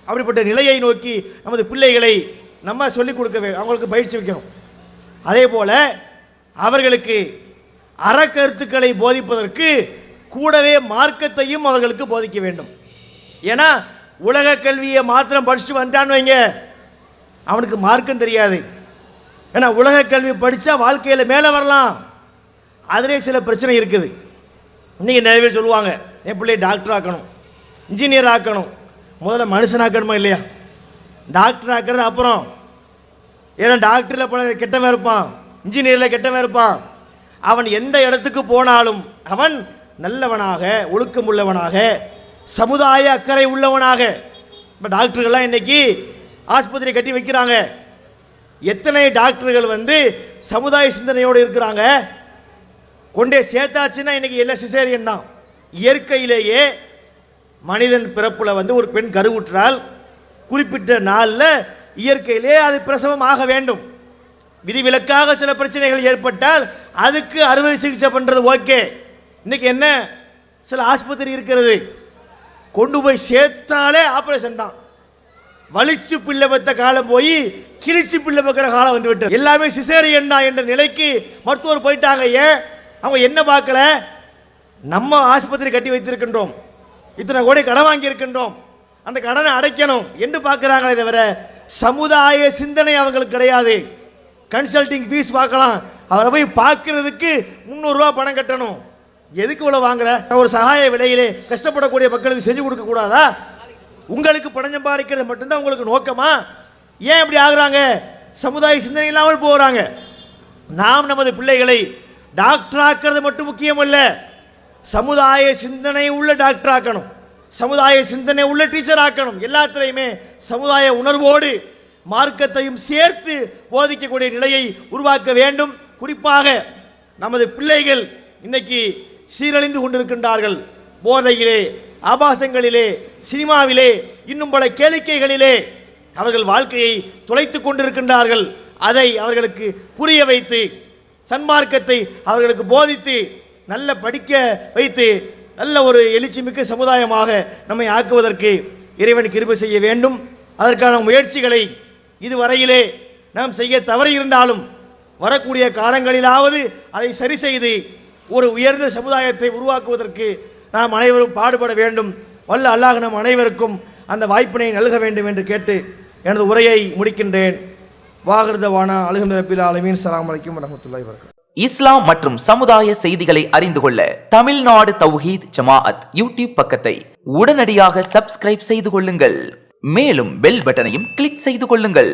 அப்படிப்பட்ட நிலையை நோக்கி நமது பிள்ளைகளை நம்ம சொல்லிக் கொடுக்க வேண்டும், அவங்களுக்கு பயிற்சி வைக்கணும். அதே போல அவர்களுக்கு அறக்கருத்துக்களை போதிப்பதற்கு கூடவே மார்க்கத்தையும் அவர்களுக்கு போதிக்க வேண்டும். ஏன்னா உலக கல்வியை மாத்திரம் படிச்சு வந்தான்னு வைங்க, அவனுக்கு மார்க்கம் தெரியாது. ஏன்னா உலக கல்வி படித்தா வாழ்க்கையில் மேலே வரலாம், அதிலே சில பிரச்சனை இருக்குது. இன்றைக்கி நிறைய பேர் சொல்லுவாங்க, என் பிள்ளையை டாக்டர் ஆக்கணும், இன்ஜினியர் ஆக்கணும். முதல்ல மனுஷனாக்கணுமா இல்லையா? டாக்டர் ஆக்கிறது அப்புறம். ஏன்னா டாக்டரில் பல கெட்டவன் இருப்பான், இன்ஜினியரில் கெட்டவன் இருப்பான். அவன் எந்த இடத்துக்கு போனாலும் அவன் நல்லவனாக, ஒழுக்கம் உள்ளவனாக, சமுதாய அக்கறை உள்ளவனாக. இப்போ டாக்டர்கள்லாம் இன்னைக்கு ஆஸ்பத்திரி கட்டி வைக்கிறாங்க. எத்தனை டாக்டர்கள் சமுதாய சிந்தனையோடு இருக்கிறாங்க. கொண்டே சேர்த்தாச்சுன்னா இன்னைக்கு எல்லாம் சிசேரியன் தான். இயற்கையிலேயே மனிதன் பிறப்புல ஒரு பெண் கருவுற்றால் குறிப்பிட்ட நாளில் இயற்கையிலே அது பிரசவம் ஆக வேண்டும். விதிவிலக்காக சில பிரச்சனைகள் ஏற்பட்டால் அதுக்கு அறுவை சிகிச்சை பண்றது ஓகே. இன்னைக்கு என்ன, சில ஆஸ்பத்திரி இருக்கிறது, கொண்டு போய் சேர்த்தாலே ஆபரேஷன் தான். வலிச்சு பிள்ளை பெற்ற காலம் போய் கிழிச்சு பிள்ளை பெக்கிற காலம் வந்து விட்டது. எல்லாமே சிசேரியன் தான் என்ற நிலைக்கு மருத்துவர் போயிட்டாங்க. ஏன்? அவங்க என்ன பார்க்கல, நம்ம ஆஸ்பத்திரி கட்டி வைத்திருக்கின்றோம், இத்தனை கோடி கடன் வாங்கி இருக்கின்றோம், அந்த கடனை அடைக்கணும் என்று பார்க்கிறாங்களே தவிர சமுதாய சிந்தனை அவங்களுக்கு கிடையாது. கன்சல்டிங் ஃபீஸ் பார்க்கலாம், அவரை போய் பார்க்கறதுக்கு 300 ரூபா பணம் கட்டணும். எதுக்கு இவ்வளவு வாங்குற? ஒரு சகாய விலையிலே கஷ்டப்படக்கூடிய மக்களுக்கு செஞ்சு கொடுக்க கூடாதா? உங்களுக்கு பணம் சம்பாதிக்கிறது மட்டும்தான் உங்களுக்கு நோக்கமா? ஏன் இப்படி ஆகுறாங்க? சமுதாய சிந்தனை இல்லாமல் போகிறாங்க. நாம் நமது பிள்ளைகளை டாக்டர் ஆக்கிறது மட்டும் முக்கியம் அல்ல, சமுதாய சிந்தனை உள்ள டாக்டர் ஆக்கணும், சமுதாய சிந்தனை உள்ள டீச்சர் ஆக்கணும். எல்லாத்திலையுமே சமுதாய உணர்வோடு மார்க்கத்தையும் சேர்த்து போதிக்கக்கூடிய நிலையை உருவாக்க வேண்டும். குறிப்பாக நமது பிள்ளைகள் இன்னைக்கு சீரழிந்து கொண்டிருக்கின்றார்கள். போதையிலே, ஆபாசங்களிலே, சினிமாவிலே, இன்னும் பல கேளிக்கைகளிலே அவர்கள் வாழ்க்கையை தொலைத்துக் கொண்டிருக்கின்றார்கள். அதை அவர்களுக்கு புரிய வைத்து, சன்மார்க்கத்தை அவர்களுக்கு போதித்து, நல்ல படிக்க வைத்து, நல்ல ஒரு எழுச்சிமிக்க சமுதாயமாக நம்மை ஆக்குவதற்கு இறைவன் கிருபை செய்ய வேண்டும். அதற்கான முயற்சிகளை இதுவரையிலே நாம் செய்ய தவறி இருந்தாலும் வரக்கூடிய காலங்களிலாவது அதை சரி செய்து ஒரு உயர்ந்த சமுதாயத்தை உருவாக்குவதற்கு நாம் அனைவரும் பாடுபட வேண்டும். வல்ல அல்லாஹ் நம் அனைவருக்கும் அந்த வாய்ப்பினை நல்க வேண்டும் என்று கேட்டு எனது உரையை முடிக்கின்றேன். வாகிருதவானா அல்ஹம்துலில்லாஹி ஆலமீன். ஸலாம் அலைக்கும் வரஹ்மத்துல்லாஹி வபரகாத்துஹு. இஸ்லாம் மற்றும் சமுதாய செய்திகளை அறிந்து கொள்ள தமிழ்நாடு தௌஹீத் ஜமாஅத் யூடியூப் பக்கத்தை உடனடியாக சப்ஸ்கிரைப் செய்து கொள்ளுங்கள். மேலும் பெல் பட்டனையும் கிளிக் செய்து கொள்ளுங்கள்.